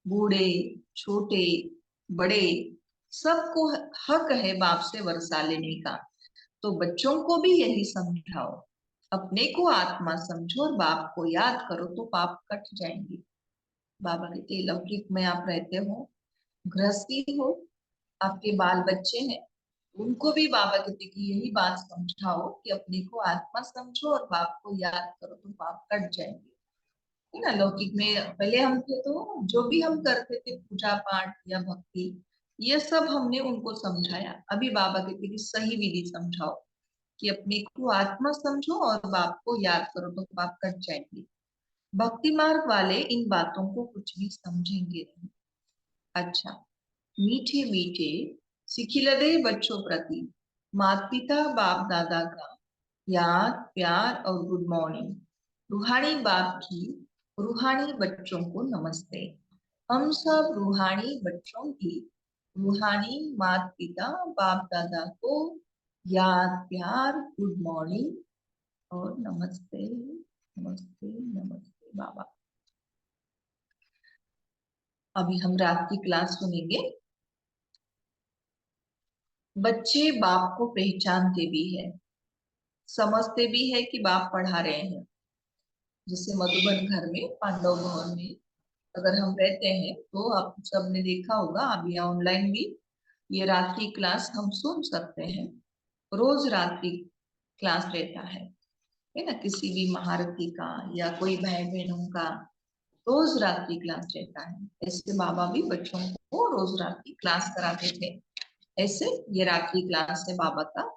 Speaker 2: बूढ़े छोटे बड़े सबको हक है बाप से वर्षा लेने का। तो बच्चों को भी यही समझाओ, अपने को आत्मा समझो और बाप को याद करो तो पाप कट जाएंगे। बाबा कहते लौकिक में आप रहते हो, गृहस्थी हो, आपके बाल बच्चे हैं, उनको भी बाबा कहते कि यही बात समझाओ कि अपने को आत्मा समझो और बाप को याद करो तो पाप कट जाएंगे। है ना? लौकिक में पहले हम थे तो जो भी हम करते थे पूजा पाठ या भक्ति, ये सब हमने उनको समझाया। अभी बाबा कहते कि सही विधि समझाओ कि अपने को आत्मा समझो और बाप को याद करो तो पाप कट जाएंगे। भक्ति मार्ग वाले इन बातों को कुछ भी समझेंगे नहीं। अच्छा, मीठे मीठे सिखिलदे बच्चों प्रति माता पिता बाप दादा का याद प्यार और गुड मॉर्निंग। रूहानी बाप की रूहानी बच्चों को नमस्ते। हम सब रूहानी बच्चों की रूहानी माता पिता बाप दादा को याद प्यार गुड मॉर्निंग और नमस्ते नमस्ते नमस्ते बाबा। अभी हम रात की क्लास सुनेंगे। बच्चे बाप को पहचानते भी है, समझते भी है कि बाप पढ़ा रहे हैं। जैसे मधुबन घर में पांडव भवन में अगर हम रहते हैं तो आप सबने देखा होगा, अभी ऑनलाइन भी ये रात की क्लास हम सुन सकते हैं। रोज रात की क्लास रहता है ना? किसी भी महारथी का या कोई भाई बहनों का रोज रात की क्लास रहता है। ऐसे बाबा भी बच्चों को रोज रात की क्लास कराते थे। ऐसे ये रात की क्लास है बाबा का।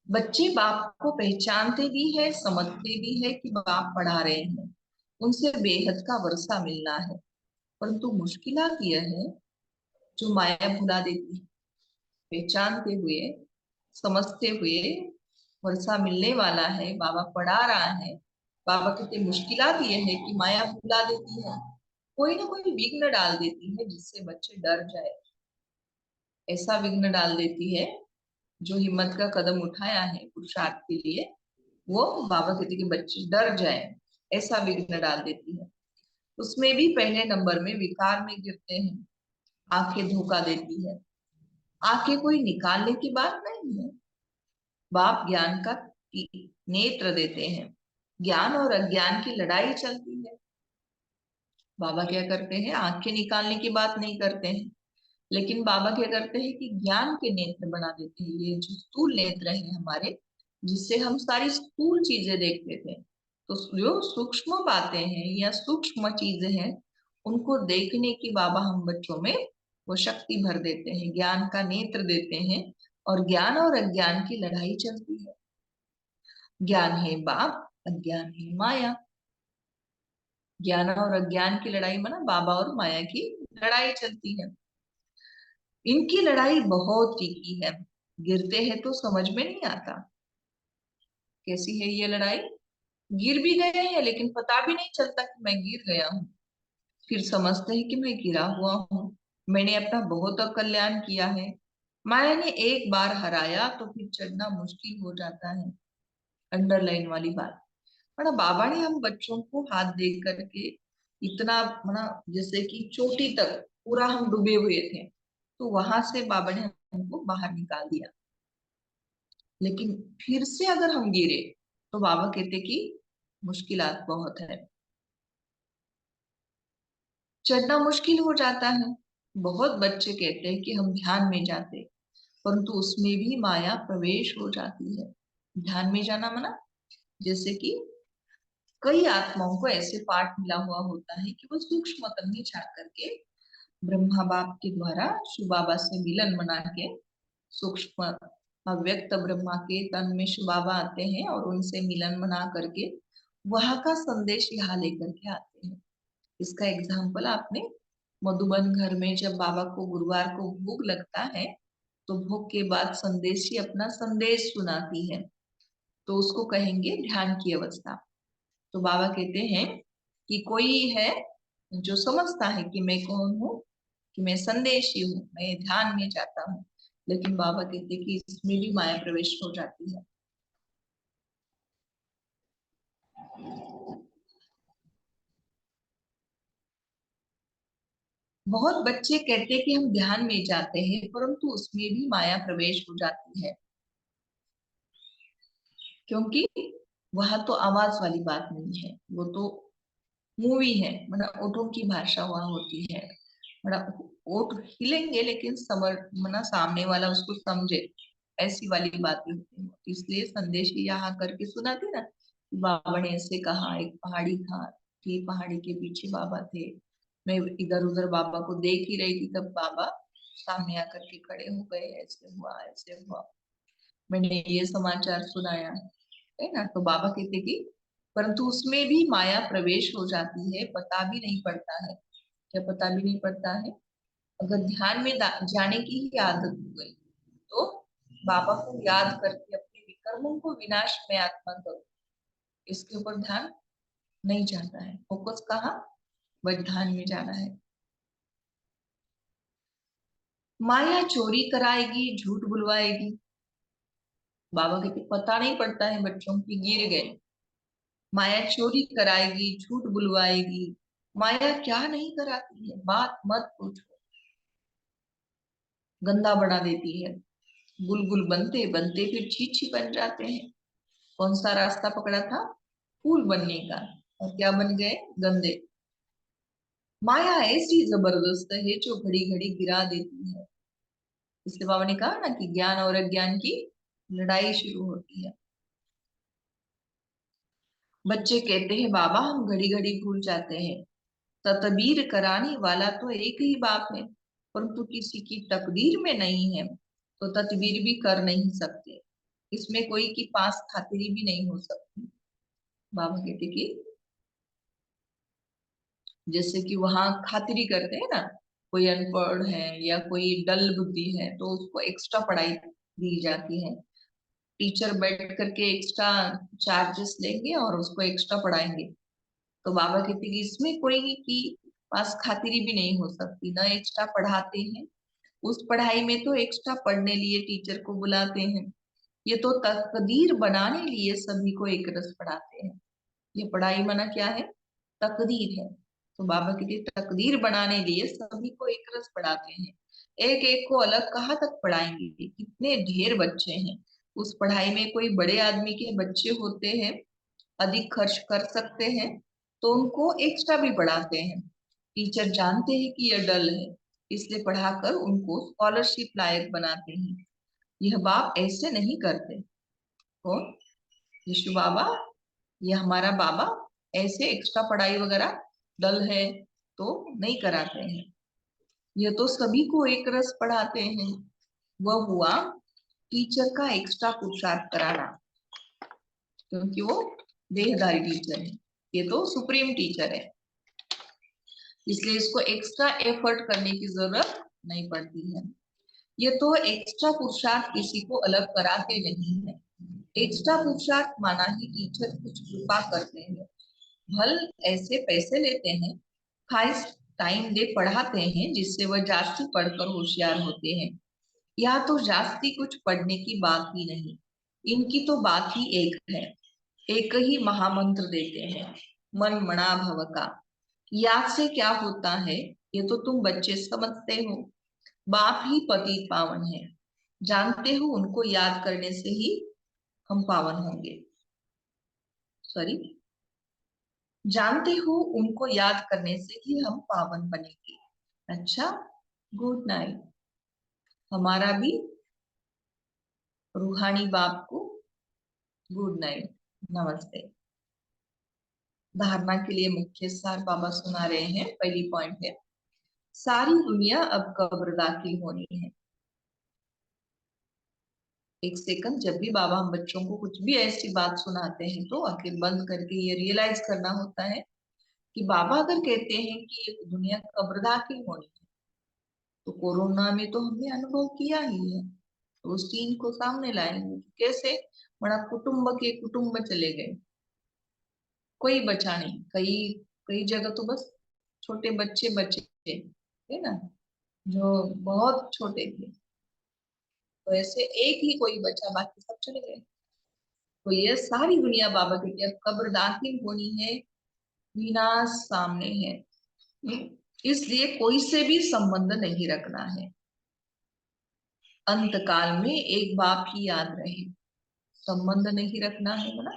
Speaker 2: बच्चे बाप को पहचानते भी है, समझते भी है कि बाप पढ़ा रहे हैं, उनसे बेहद का वर्षा मिलना है। परंतु मुश्किलात यह है जो माया भुला देती है। पहचानते हुए समझते हुए वर्षा मिलने वाला है, बाबा पढ़ा रहा है, बाबा कहते मुश्किलात यह है कि माया भुला देती है, कोई ना कोई विघ्न डाल देती है जिससे बच्चे डर जाए। ऐसा विघ्न डाल देती है जो हिम्मत का कदम उठाया है पुरुषार्थ के लिए, वो बाबा कहते कि बच्चे डर जाए, ऐसा विघ्न डाल देती है। उसमें भी पहले नंबर में विकार में गिरते हैं। आंखें धोखा देती है। आंखें कोई निकालने की बात नहीं है, बाप ज्ञान का नेत्र देते हैं। ज्ञान और अज्ञान की लड़ाई चलती है। बाबा क्या करते हैं, आंखें निकालने की बात नहीं करते हैं, लेकिन बाबा क्या करते हैं कि ज्ञान के नेत्र बना देते हैं। ये जो स्थूल नेत्र हैं हमारे, जिससे हम सारी स्थूल चीजें देखते थे, तो जो सूक्ष्म बातें हैं या सूक्ष्म चीजें हैं, उनको देखने की बाबा हम बच्चों में वो शक्ति भर देते हैं, ज्ञान का नेत्र देते हैं। और ज्ञान और अज्ञान की लड़ाई चलती है। ज्ञान है बाप, अज्ञान है माया। ज्ञान और अज्ञान की लड़ाई में ना बाबा और माया की लड़ाई चलती है। इनकी लड़ाई बहुत तीखी है, गिरते हैं तो समझ में नहीं आता कैसी है ये लड़ाई। गिर भी गए हैं लेकिन पता भी नहीं चलता कि मैं गिर गया हूँ। फिर समझते हैं कि मैं गिरा हुआ हूँ, मैंने अपना बहुत कल्याण किया है। माया ने एक बार हराया तो फिर चढ़ना मुश्किल हो जाता है। अंडरलाइन वाली बात। बड़ा बाबा ने हम बच्चों को हाथ दे करके इतना बड़ा, जैसे कि चोटी तक पूरा हम डूबे हुए थे, तो वहां से बाबा ने हमको बाहर निकाल दिया। लेकिन फिर से अगर हम गिरे तो बाबा कहते कि मुश्किलात बहुत है, चढ़ना मुश्किल हो जाता है। बहुत बच्चे कहते हैं कि हम ध्यान में जाते, परंतु उसमें भी माया प्रवेश हो जाती है। ध्यान में जाना मना, जैसे कि कई आत्माओं को ऐसे पाठ मिला हुआ होता है कि वो सूक्ष्म तन में जा करके ब्रह्मा बाप के द्वारा शिव बाबा से मिलन मना के सूक्ष्म अव्यक्त ब्रह्मा के तन में शिव बाबा आते हैं और उनसे मिलन मना करके वहां का संदेश यहाँ लेकर के आते हैं। इसका एग्जाम्पल आपने मधुबन घर में जब बाबा को गुरुवार को भोग लगता है, तो भोग के बाद संदेशी अपना संदेश सुनाती है, तो उसको कहेंगे ध्यान की अवस्था। तो बाबा कहते हैं कि कोई है जो समझता है कि मैं कौन हूँ, कि मैं संदेशी हूँ, मैं ध्यान में जाता हूँ। लेकिन बाबा कहते हैं कि इसमें भी माया प्रवेश हो जाती है। बहुत बच्चे कहते हैं कि हम ध्यान में जाते हैं, परंतु उसमें भी माया प्रवेश हो जाती है, क्योंकि वहां तो आवाज वाली बात नहीं है, वो तो मूवी है, मतलब ओठों की भाषा वहां होती है। मतलब ओठ हिलेंगे लेकिन समझ, मतलब सामने वाला उसको समझे, ऐसी वाली बातें होती हैं। इसलिए संदेश यहाँ करके सुनाते ना, बाबा ने ऐसे कहा, एक पहाड़ी था, थी पहाड़ी के पीछे बाबा थे, मैं इधर उधर बाबा को देख ही रही थी, तब बाबा सामने आकर के खड़े हो गए, ऐसे हुआ ऐसे हुआ, मैंने ये समाचार सुनाया, है ना। तो बाबा कहते कि परंतु उसमें भी माया प्रवेश हो जाती है, पता भी नहीं पड़ता है। क्या पता भी नहीं पड़ता है? अगर ध्यान में जाने की ही आदत हो गई, तो बाबा को याद करके अपने विकर्मों को विनाश में आत्मा करो, इसके ऊपर ध्यान नहीं जाता है। फोकस कहाँ? बस ध्यान में जाना है। माया चोरी कराएगी, झूठ बुलवाएगी। बाबा कहते पता नहीं पड़ता है बच्चों की, गिर गए। माया चोरी कराएगी, झूठ बुलवाएगी। माया क्या नहीं कराती है, बात मत पूछो। गंदा बना देती है, बुलबुल बनते बनते फिर चीची बन जाते हैं। कौन सा रास्ता पकड़ा था? फूल बनने का, और क्या बन गए? गंदे। माया ऐसी जबरदस्त है जो घड़ी घड़ी गिरा देती है। इसलिए बाबा ने कहा ना कि ज्ञान और अज्ञान की लड़ाई शुरू होती है। बच्चे कहते हैं बाबा हम घड़ी घड़ी भूल जाते हैं। तदबीर कराने वाला तो एक ही बाप है, परंतु किसी की तकदीर में नहीं है, तो तदबीर भी कर नहीं सकते। इसमें कोई की पास खातिरी भी नहीं हो सकती। बाबा कहते कि जैसे कि वहां खातिरी करते हैं ना, कोई अनपढ़ है या कोई डल बुद्धि है तो उसको एक्स्ट्रा पढ़ाई दी जाती है। टीचर बैठ करके एक्स्ट्रा चार्जेस लेंगे और उसको एक्स्ट्रा पढ़ाएंगे। तो बाबा कहते हैं कि इसमें कोई की पास खातिरी भी नहीं हो सकती, ना एक्स्ट्रा पढ़ाते हैं। उस पढ़ाई में तो एक्स्ट्रा पढ़ने लिए टीचर को बुलाते हैं, ये तो तकदीर बनाने लिए सभी को एक रस पढ़ाते हैं। ये पढ़ाई माना क्या है? तकदीर है। तो बाबा कहते हैं तकदीर बनाने लिए सभी को एक रस पढ़ाते हैं। एक एक को अलग कहाँ तक पढ़ाएंगे, कितने ढेर बच्चे हैं। उस पढ़ाई में कोई बड़े आदमी के बच्चे होते हैं, अधिक खर्च कर सकते हैं तो उनको एक्स्ट्रा भी पढ़ाते हैं। टीचर जानते हैं कि यह डल है, इसलिए पढ़ाकर उनको स्कॉलरशिप लायक बनाते हैं। यह बाप ऐसे नहीं करते। कौन? यीशु बाबा। ये हमारा बाबा ऐसे एक्स्ट्रा पढ़ाई वगैरह डल है तो नहीं कराते हैं। ये तो सभी को एक रस पढ़ाते हैं। वह हुआ टीचर का एक्स्ट्रा पुरुषार्थ कराना, क्योंकि वो देहधारी टीचर है, ये तो सुप्रीम टीचर है, इसलिए इसको एक्स्ट्रा एफर्ट करने की जरूरत नहीं पड़ती है। ये तो एक्स्ट्रा पुरुषार्थ किसी को अलग कराते नहीं है। एक्स्ट्रा पुरुषार्थ माना ही टीचर कुछ कृपा करते हैं, भल ऐसे पैसे लेते हैं, खास टाइम दे पढ़ाते हैं जिससे वह जास्ती पढ़कर होशियार होते हैं। यहाँ तो जास्ती कुछ पढ़ने की बात ही नहीं, इनकी तो बात ही एक है। एक ही महामंत्र देते हैं, मन मना भव का। याद से क्या होता है ये तो तुम बच्चे समझते हो। बाप ही पतित पावन है, जानते हो उनको याद करने से ही हम पावन होंगे। सॉरी, जानते हो उनको याद करने से ही हम पावन बनेंगे। अच्छा, गुड नाइट। हमारा भी रूहानी बाप को गुड नाइट, नमस्ते। धारणा के लिए मुख्य सार बाबा सुना रहे हैं। पहली पॉइंट है, सारी दुनिया अब कब्र दाखिल होनी है। एक सेकंड, जब भी बाबा हम बच्चों को कुछ भी ऐसी बात सुनाते हैं तो आंखें बंद करके ये रियलाइज करना होता है कि बाबा अगर कहते हैं कि ये दुनिया कब्र दाखिल होनी है, तो कोरोना में तो हमने अनुभव किया ही है, तो उस चीज को सामने लाएंगे कैसे। बड़ा कुटुंब के कुटुंब चले गए, कोई बचा नहीं। कई कई जगह तो बस छोटे बच्चे बचे थे, है ना, जो बहुत छोटे थे, तो ऐसे एक ही कोई बचा, बाकी सब चले गए। तो ये सारी दुनिया बाबा कहती है कब्र दाखिल होनी है, विनाश सामने है। इसलिए कोई से भी संबंध नहीं रखना है। अंत काल में एक बाप ही याद रहे, संबंध नहीं रखना है ना,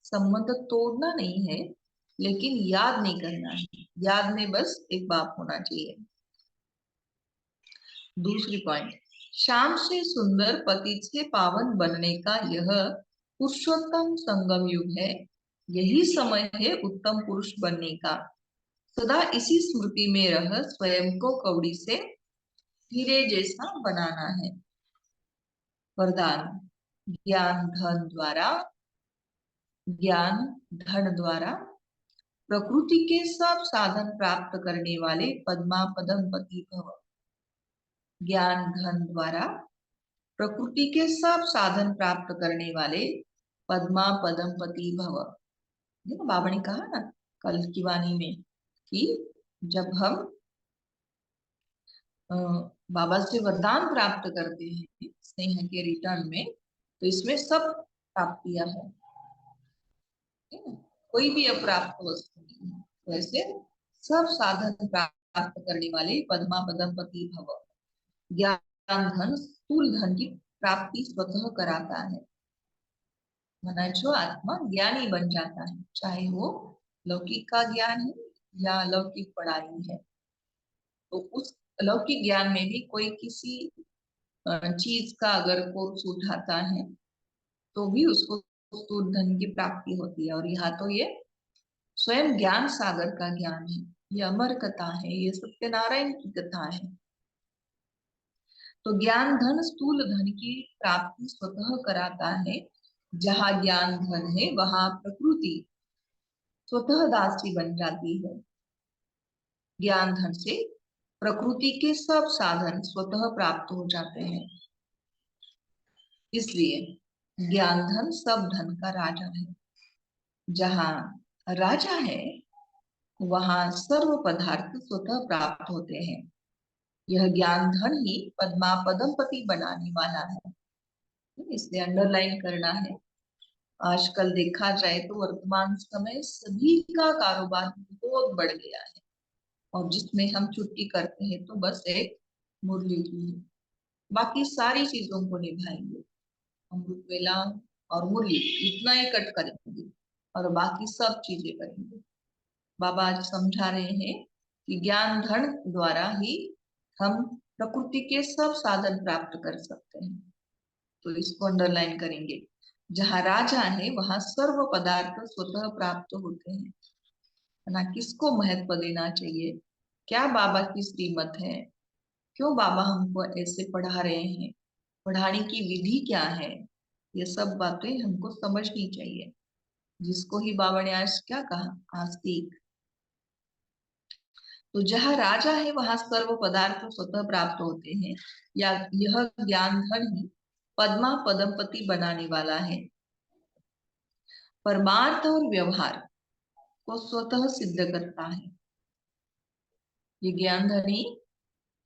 Speaker 2: संबंध तोड़ना नहीं है, लेकिन याद नहीं करना है। याद में बस एक बाप होना चाहिए। दूसरी पॉइंट, शाम से सुंदर पति से पावन बनने का यह पुरुषोत्तम संगम युग है। यही समय है उत्तम पुरुष बनने का। सदा इसी स्मृति में रह स्वयं को कौड़ी से हीरे जैसा बनाना है। वरदान, ज्ञान धन द्वारा, ज्ञान धन द्वारा प्रकृति के सब साधन प्राप्त करने वाले पद्मा पदम पति भव। ज्ञान धन द्वारा प्रकृति के सब साधन प्राप्त करने वाले पद्मा पदम पति भव। देखो बाबा ने कहा ना कल की वाणी में कि जब हम बाबा से वरदान प्राप्त करते हैं स्नेह के रिटर्न में, तो इसमें सब प्राप्तियां है, कोई भी अप्राप्त वस्तु नहीं है। वैसे सब साधन प्राप्त करने वाले पद्मा पदमपति भव। ज्ञान धन स्थूल धन की प्राप्ति स्वतः कराता है। माना जो आत्मा ज्ञानी बन जाता है, चाहे वो लौकिक का ज्ञान है या लौकिक पढ़ाई है, तो उस लौकिक ज्ञान में भी कोई किसी चीज का अगर कोर्स उठाता है तो भी उसको स्थूल धन की प्राप्ति होती है। और यहाँ तो ये स्वयं ज्ञान सागर का ज्ञान है, ये अमर कथा है, ये सत्यनारायण की कथा है। तो ज्ञान धन स्थूल धन की प्राप्ति स्वतः कराता है। जहाँ ज्ञान धन है वहां प्रकृति स्वतः दासी बन जाती है। ज्ञान धन से प्रकृति के सब साधन स्वतः प्राप्त हो जाते हैं। इसलिए ज्ञान धन सब धन का राजा है। जहाँ राजा है वहां सर्व पदार्थ स्वतः प्राप्त होते हैं। यह ज्ञान धन ही पद्मा पदमपति बनाने वाला है, इसलिए अंडरलाइन करना है। आजकल देखा जाए तो वर्तमान समय सभी का कारोबार बहुत बढ़ गया है, और जिसमें हम छुट्टी करते हैं तो बस एक मुरली की, बाकी सारी चीजों को निभाएंगे। अमृत वेला और मुरली इतना ही कट करेंगे, और बाकी सब चीजें करेंगे। बाबा आज समझा रहे हैं कि ज्ञान धन द्वारा ही हम प्रकृति के सब साधन प्राप्त कर सकते हैं। तो इसको अंडरलाइन करेंगे। जहाँ राजा है वहां सर्व पदार्थ स्वतः प्राप्त होते हैं, है ना। किसको महत्व देना चाहिए, क्या बाबा की श्रीमत है, क्यों बाबा हमको ऐसे पढ़ा रहे हैं, पढ़ाने की विधि क्या है, ये सब बातें हमको समझनी चाहिए। जिसको ही बाबा ने आज क्या कहा, आस्तिक। तो जहाँ राजा है वहां सर्व पदार्थ स्वतः प्राप्त होते हैं, या यह ज्ञान धन ही पद्मा पदमपति बनाने वाला है। परमार्थ और व्यवहार को स्वतः सिद्ध करता है। ये ज्ञान धन ही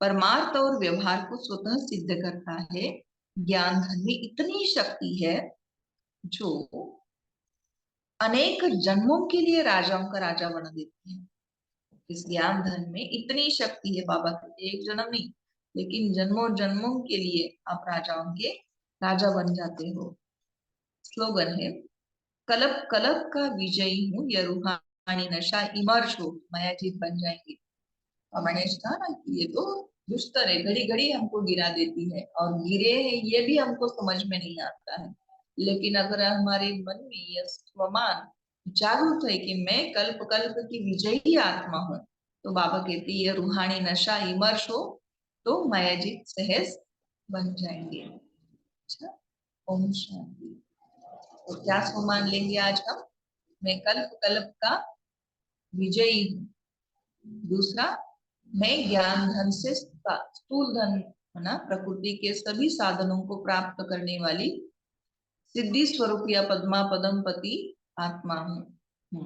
Speaker 2: परमार्थ और व्यवहार को स्वतः सिद्ध करता है। ज्ञान धन में इतनी शक्ति है जो अनेक जन्मों के लिए राजाओं का राजा बना देती है। इस ज्ञान धन में इतनी शक्ति है, बाबा कहते एक जन्म नहीं लेकिन जन्मों जन्मों के लिए आप राजाओं के राजा बन जाते हो। स्लोगन है, कलप कलप का विजयी हूँ, यह रूहानी नशा इमर्श हो, माया जीत बन जाएंगे। और मैंने कहा ना कि ये तो दुष्टर है, घड़ी घड़ी हमको गिरा देती है, और गिरे हैं ये भी हमको समझ में नहीं आता है। लेकिन अगर हमारे मन में यह स्वमान जागरूक है कि मैं कल्प कल्प की विजयी आत्मा हूँ, तो बाबा कहते ये रूहानी नशा इमर्श हो तो मायाजीत सहज बन जाएंगे। अच्छा, ओम शांति। तो क्या स्वमान लेंगे आज हम, मैं कल्प कल्प का विजयी हूँ। दूसरा, मैं ज्ञान धन से स्थूल धन, है ना, प्रकृति के सभी साधनों को प्राप्त करने वाली सिद्धि स्वरूप या पद्मा पदमपति आत्मा हूँ।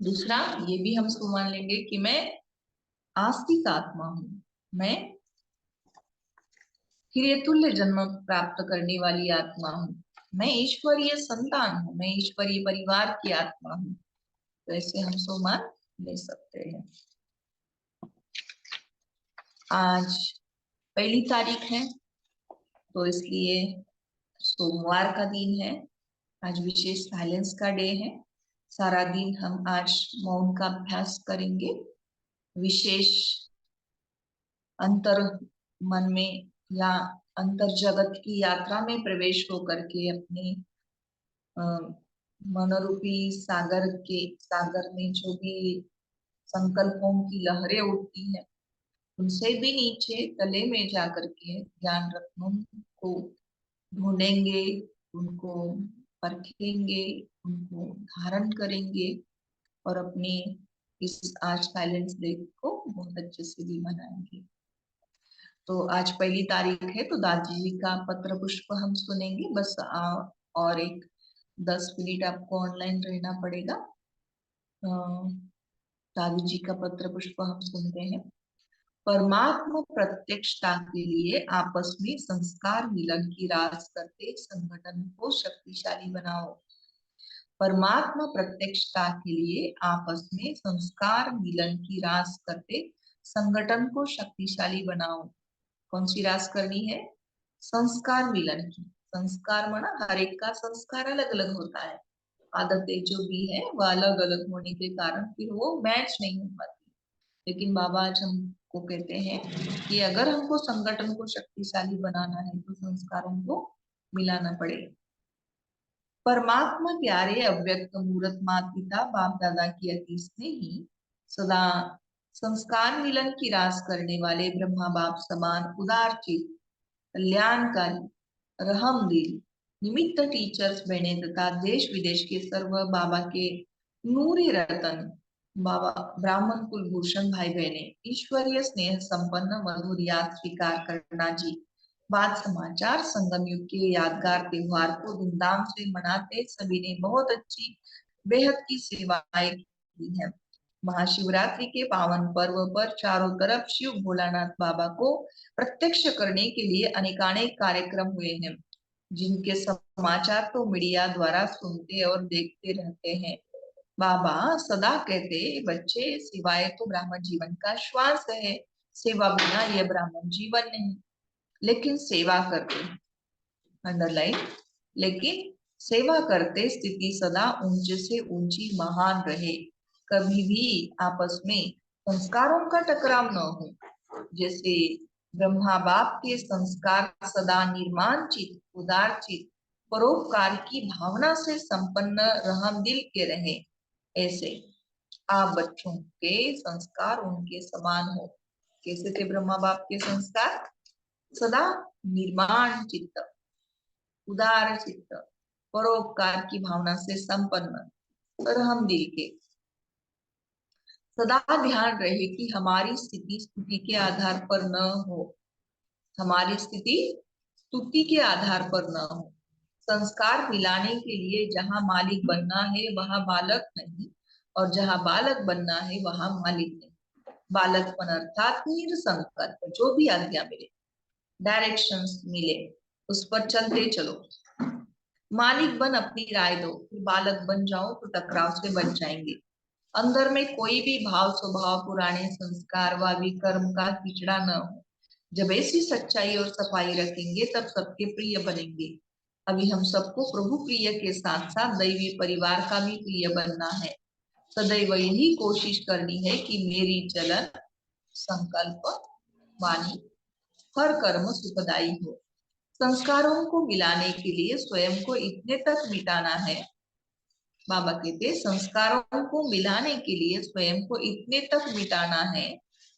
Speaker 2: दूसरा, ये भी हम इसको मान लेंगे कि मैं आस्तिक आत्मा हूँ, मैं तुल्य जन्म प्राप्त करने वाली आत्मा हूँ, मैं ईश्वरीय संतान हूँ, मैं ईश्वरीय परिवार की आत्मा हूँ। तो ऐसे हम सोमान ले सकते हैं। आज 1 तारीख है, तो इसलिए सोमवार का दिन है। आज विशेष साइलेंस का डे है। सारा दिन हम आज मौन का अभ्यास करेंगे। विशेष अंतर मन में या अंतर जगत की यात्रा में प्रवेश होकर के अपने मनोरूपी सागर में जो भी संकल्पों की लहरें उठती है, उनसे भी नीचे तले में जाकर के ज्ञान रत्नों को ढूंढेंगे, उनको परखेंगे, उनको धारण करेंगे और अपने इस आज साइलेंस डे को बहुत अच्छे से भी मनाएंगे। तो आज 1 तारीख है, तो दादी जी का पत्र पुष्प हम सुनेंगे। बस और एक 10 मिनट आपको ऑनलाइन रहना पड़ेगा। दादी जी का पत्र पुष्प हम सुनते हैं। परमात्मा प्रत्यक्षता के लिए आपस में संस्कार मिलन की रास करते संगठन को शक्तिशाली बनाओ। परमात्मा प्रत्यक्षता के लिए आपस में संस्कार मिलन की रास करते संगठन को शक्तिशाली बनाओ। कौन सी रास करनी है, संस्कार मिलन की। संस्कार माना हर एक का संस्कार अलग अलग होता है, आदतें जो भी है वह अलग अलग होने के कारण फिर वो मैच नहीं हो पाती। लेकिन बाबा आज हमको कहते हैं कि अगर हमको संगठन को शक्तिशाली बनाना है तो संस्कारों को मिलाना पड़ेगा। परमात्मा प्यारे अव्यक्त मूर्त माता पिता बाप दादा की अति स्नेही सदा संस्कार मिलन की रास करने वाले ब्रह्मा बाप समान उदार चित कल्याणकारी रहम दिल निमित्त टीचर्स बने तथा देश विदेश के सर्व बाबा के नूरी रतन बाबा ब्राह्मण कुलभूषण भाई बहने ईश्वरीय स्नेह संपन्न मधुर याद स्वीकार करना जी। बात समाचार, संगम युग के यादगार त्योहार को धूमधाम से मनाते सभी ने बहुत अच्छी बेहद की सेवाएं की है। महाशिवरात्रि के पावन पर्व पर चारों तरफ शिव भोलानाथ बाबा को प्रत्यक्ष करने के लिए अनेकानेक कार्यक्रम हुए हैं, जिनके समाचार तो मीडिया द्वारा सुनते और देखते रहते हैं। बाबा सदा कहते, बच्चे सिवाय तो ब्राह्मण जीवन का श्वास है, सेवा बिना यह ब्राह्मण जीवन नहीं। लेकिन सेवा करते, अंडरलाइन, लेकिन सेवा करते स्थिति सदा ऊंचे से ऊंची महान रहे। कभी भी आपस में संस्कारों का टकराव न हो। जैसे ब्रह्मा बाप के संस्कार सदा निर्माण चित, उदार चित, परोपकार की भावना से संपन्न रहम दिल के रहे, ऐसे आप बच्चों के संस्कार उनके समान हो। कैसे थे ब्रह्मा बाप के संस्कार? सदा निर्माण चित्त, उदार चित्त, परोपकार की भावना से संपन्न, रहम दिल के। सदा ध्यान रहे कि हमारी स्थिति स्तुति के आधार पर न हो। हमारी स्थिति स्तुति के आधार पर न हो। संस्कार मिलाने के लिए जहां मालिक बनना है वहां बालक नहीं, और जहां बालक बनना है वहां मालिक नहीं। बालकपन अर्थात निरसंकल्प, जो भी आज्ञा मिले, डायरेक्शंस मिले, उस पर चलते चलो। मालिक बन अपनी राय दो, फिर बालक बन जाओ तो टकराव से बच जाएंगे। अंदर में कोई भी भाव स्वभाव पुराने संस्कार व विकर्म का कीचड़ा न हो। जब ऐसी सच्चाई और सफाई रखेंगे तब सबके प्रिय बनेंगे। अभी हम सबको प्रभु प्रिय के साथ साथ दैवी परिवार का भी प्रिय बनना है। सदैव यही कोशिश करनी है कि मेरी चलन, संकल्प, वाणी, हर कर्म सुखदायी हो। संस्कारों को मिलाने के लिए स्वयं को इतने तक मिटाना है। बाबा कहते संस्कारों को मिलाने के लिए स्वयं को इतने तक मिटाना है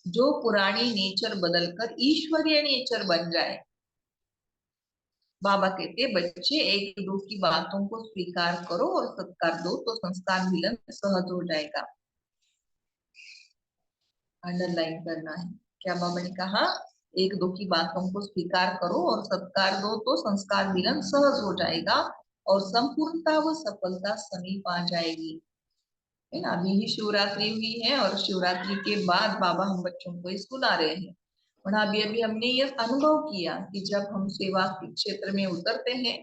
Speaker 2: जो पुरानी नेचर बदलकर ईश्वरीय नेचर बन जाए। बाबा कहते बच्चे एक दो की बातों को स्वीकार करो और सत्कार दो तो संस्कार मिलन सहज हो जाएगा। अंडरलाइन करना है क्या बाबा ने कहा? एक दो की बातों को स्वीकार करो और सत्कार दो तो संस्कार मिलन सहज हो जाएगा और संपूर्णता व सफलता समीप आ जाएगी। है ना? अभी ही शिवरात्रि हुई है और शिवरात्रि के बाद बाबा हम बच्चों को ये सुना रहे हैं। और अभी अभी हमने ये अनुभव किया कि जब हम सेवा के क्षेत्र में उतरते हैं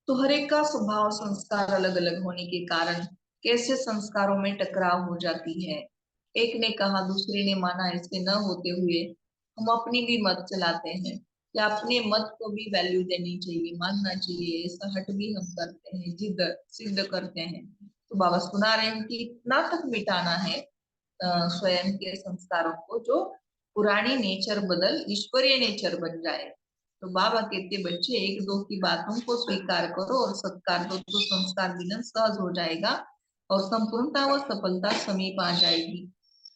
Speaker 2: तो हर एक का स्वभाव संस्कार अलग अलग होने के कारण कैसे संस्कारों में टकराव हो जाती है। एक ने कहा दूसरे ने माना, ऐसे न होते हुए हम अपनी भी मत चलाते हैं या अपने मत को भी वैल्यू देनी चाहिए, मानना चाहिए, ऐसा हट भी हम करते हैं, जिद सिद्ध करते हैं। तो बाबा सुना रहे हैं कि इतना तक मिटाना है स्वयं के संस्कारों को जो पुरानी नेचर बदल ईश्वरीय नेचर बन जाए। तो बाबा कहते बच्चे एक दो की बातों को स्वीकार करो और सत्कार दो तो संस्कार मिलन सहज हो जाएगा और संपूर्णता व सफलता समीप आ जाएगी।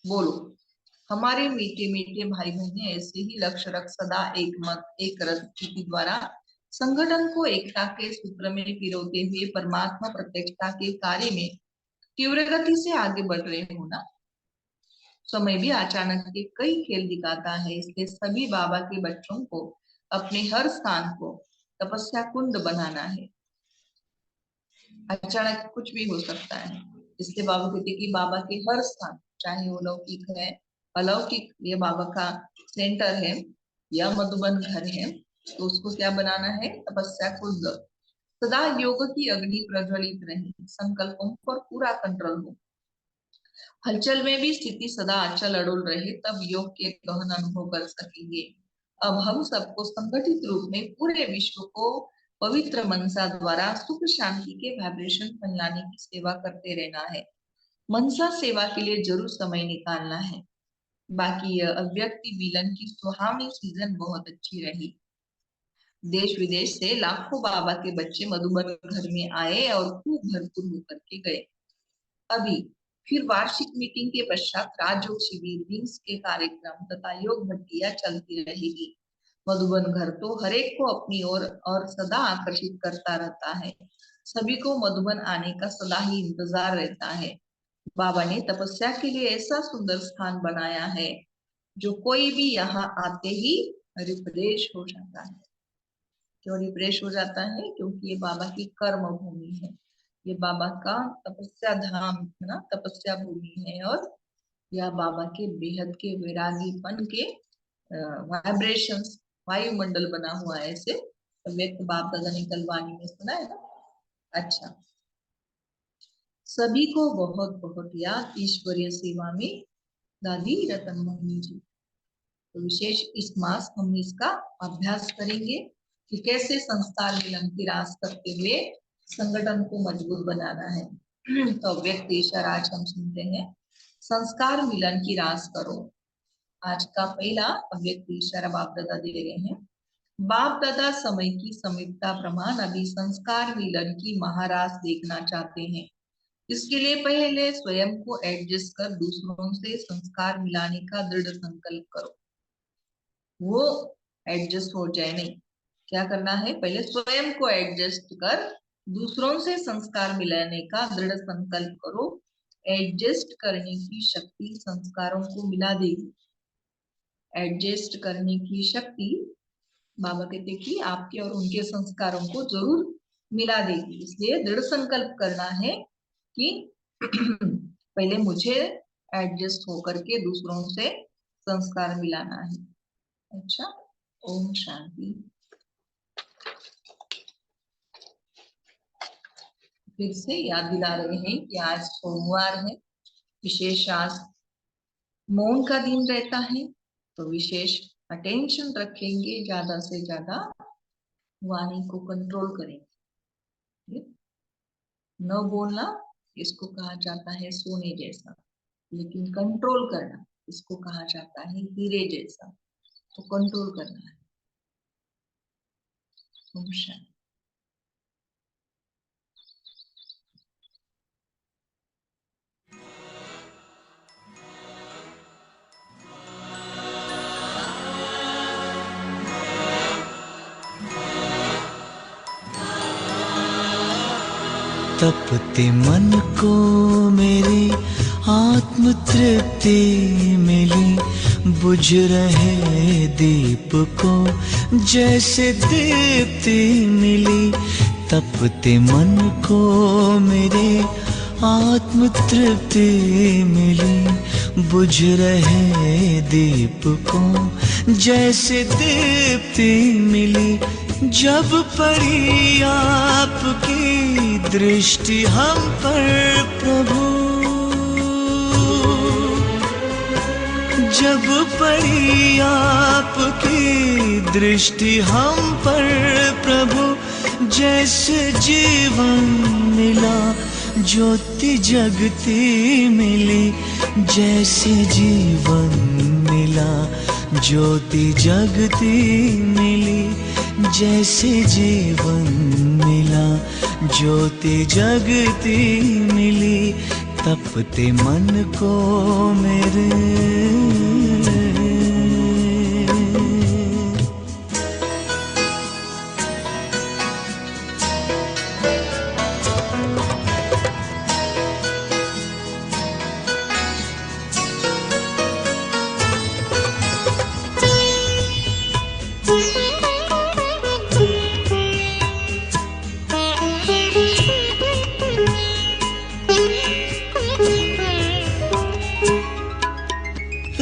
Speaker 2: बोलो हमारे मीठे मीठे भाई बहन ऐसे ही लक्ष्य रख सदा एक मत एक रस के द्वारा संगठन को एकता के सूत्र में पिरोते हुए परमात्मा प्रत्यक्षता के कार्य में तीव्र गति से आगे बढ़ रहे हो ना। समय भी अचानक के कई खेल दिखाता है, इसलिए सभी बाबा के बच्चों को अपने हर स्थान को तपस्या कुंड बनाना है। अचानक कुछ भी हो सकता है, इसलिए बाबा कहते कि बाबा के हर स्थान, चाहे वो लौकिक है अलौकिक, ये बाबा का सेंटर है या मधुबन घर है, तो उसको क्या बनाना है? तपस्या कुंड। सदा योग की अग्नि प्रज्वलित रहे, संकल्पों पर पूरा कंट्रोल हो, हलचल में भी स्थिति सदा अचल अड़ुल रहे, तब योग के गहन अनुभव कर सकेंगे। अब हम सबको संगठित रूप में पूरे विश्व को पवित्र मनसा द्वारा सुख शांति के वाइब्रेशन फैलाने की सेवा करते रहना है। मनसा सेवा के लिए जरूर समय निकालना है। बाकी यह अव्यक्ति मिलन की सुहावनी सीजन बहुत अच्छी रही। देश विदेश से लाखों बाबा के बच्चे मधुबन घर में आए और खूब भरपूर होकर के गए। अभी फिर वार्षिक मीटिंग के पश्चात राजयोग शिविर, विंग्स के कार्यक्रम तथा योग भट्टियां चलती रहेगी। मधुबन घर तो हरेक को अपनी ओर और सदा आकर्षित करता रहता है। सभी को मधुबन आने का सदा ही इंतजार रहता है। बाबा ने तपस्या के लिए ऐसा सुंदर स्थान बनाया है जो कोई भी यहाँ आते ही रिफ्रेश हो जाता है। क्यों रिफ्रेश हो जाता है? क्योंकि ये बाबा की कर्म भूमि है, ये बाबा का तपस्या धाम है ना, तपस्या भूमि है। और यह बाबा के बेहद के वैरागीपन के वाइब्रेशंस, वायुमंडल बना हुआ है। ऐसे व्यक्त बाप दादा ने कल वाणी में सुना है ना। अच्छा, सभी को बहुत बहुत याद ईश्वरीय सेवा में दादी रतन मोहिनी जी। तो विशेष इस मास हम इसका अभ्यास करेंगे कि कैसे संस्कार मिलन की रास करते हुए संगठन को मजबूत बनाना है। तो अव्यक्त ईश्वर आज हम सुनते हैं, संस्कार मिलन की रास करो। आज का पहला अव्यक्त ईश्वर बाप दादा दे रहे हैं। बाप दादा समय की समीपता प्रमाण अभी संस्कार मिलन की महारास देखना चाहते हैं। इसके लिए पहले स्वयं को एडजस्ट कर दूसरों से संस्कार मिलाने का दृढ़ संकल्प करो। वो एडजस्ट हो जाए नहीं, क्या करना है, पहले स्वयं को एडजस्ट कर दूसरों से संस्कार मिलाने का दृढ़ संकल्प करो। एडजस्ट करने की शक्ति संस्कारों को मिला देगी। एडजस्ट करने की शक्ति बाबा कहते कि आपके और उनके संस्कारों को जरूर मिला देगी। इसलिए दृढ़ संकल्प करना है कि पहले मुझे एडजस्ट होकर के दूसरों से संस्कार मिलाना है। अच्छा, ओम शांति। फिर से याद दिला रहे हैं कि आज सोमवार है, विशेष आज मौन का दिन रहता है, तो विशेष अटेंशन रखेंगे, ज्यादा से ज्यादा वाणी को कंट्रोल करेंगे। न बोलना इसको कहा जाता है सोने जैसा, लेकिन कंट्रोल करना इसको कहा जाता है हीरे जैसा। तो कंट्रोल करना है। ओम शांति।
Speaker 1: तपते मन को मेरी आत्म तृप्ति मिली, बुझ रहे दीप को जैसे दीप्ति मिली। तपते मन को मेरे आत्म तृप्ति मिली, बुझ रहे दीप को जैसे दीप्ति मिली। जब पड़ी आपकी दृष्टि हम पर प्रभु, जब पड़ी आपकी दृष्टि हम पर प्रभु, जैसे जीवन मिला ज्योति जगती मिली, जैसे जीवन मिला ज्योति जगती मिली, जैसे जीवन मिला ज्योति जगती मिली। तपते मन को मेरे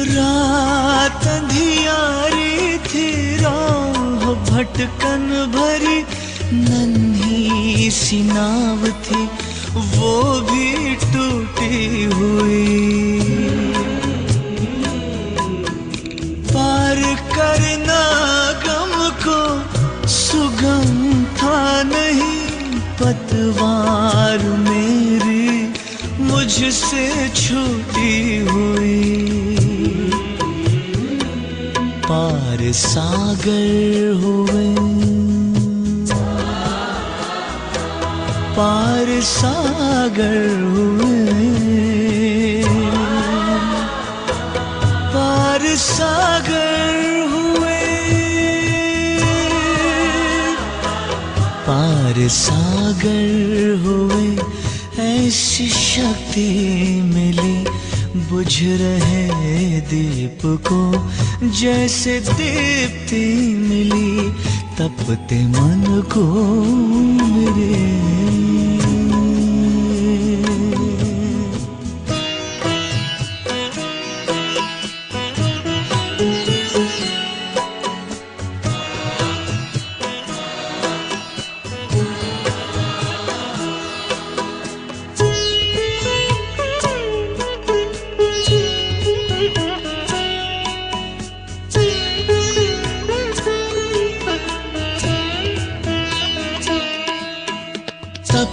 Speaker 1: रात अंधियारी थी, राह भटकन भरी नन्ही सी नाव थी, वो भी टूटी हुई। पार करना गम को सुगम था नहीं, पतवार मेरी मुझसे छूटी हुई। पार सागर हुए, पार सागर हुए, पार सागर हुए, पार सागर हुए। ऐसी शक्ति मिली, बुझ रहे दीप को जैसे दीप्ति मिली। तपते मन को मेरे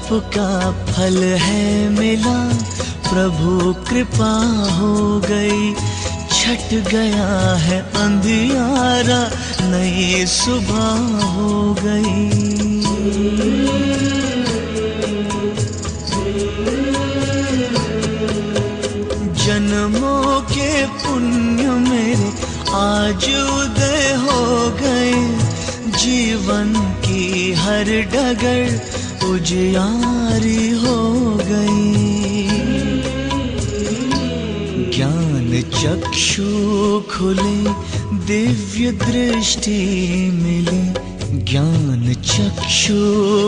Speaker 1: तप का फल है मिला, प्रभु कृपा हो गई। छट गया है अंधियारा, नई सुबह हो गई। जन्मों के पुण्य मेरे आज उदय हो गए, जीवन की हर डगर उजियारी हो गई। ज्ञान चक्षु खुले, दिव्य दृष्टि मिले। ज्ञान चक्षु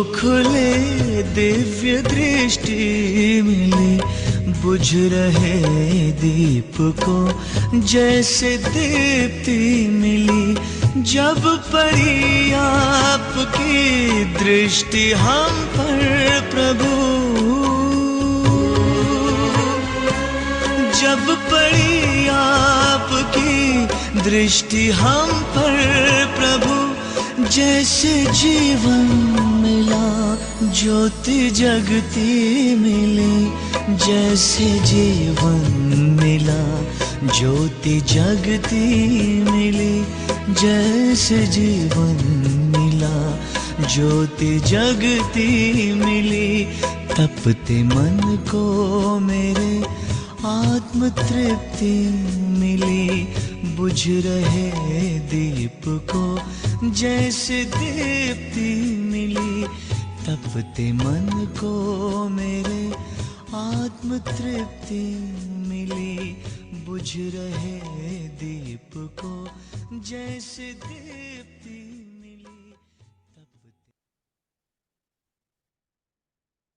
Speaker 1: खुले, दिव्य दृष्टि मिले। बुझ रहे दीप को जैसे दीप्ति मिली। जब पड़ी आपकी दृष्टि हम पर प्रभु, जब पड़ी आपकी दृष्टि हम पर प्रभु, जैसे जीवन मिला, ज्योति जगती मिली। जैसे जीवन मिला, ज्योति जगती मिली। जैसे जीवन मिला, ज्योति जगती मिली। तपते मन को मेरे आत्म तृप्ति मिली। बुझ रहे दीप को जैसे दीप्ति मिली। तपते मन को मेरे आत्म तृप्ति मिली। बुझ रहे दीप को जैसे दीप्ति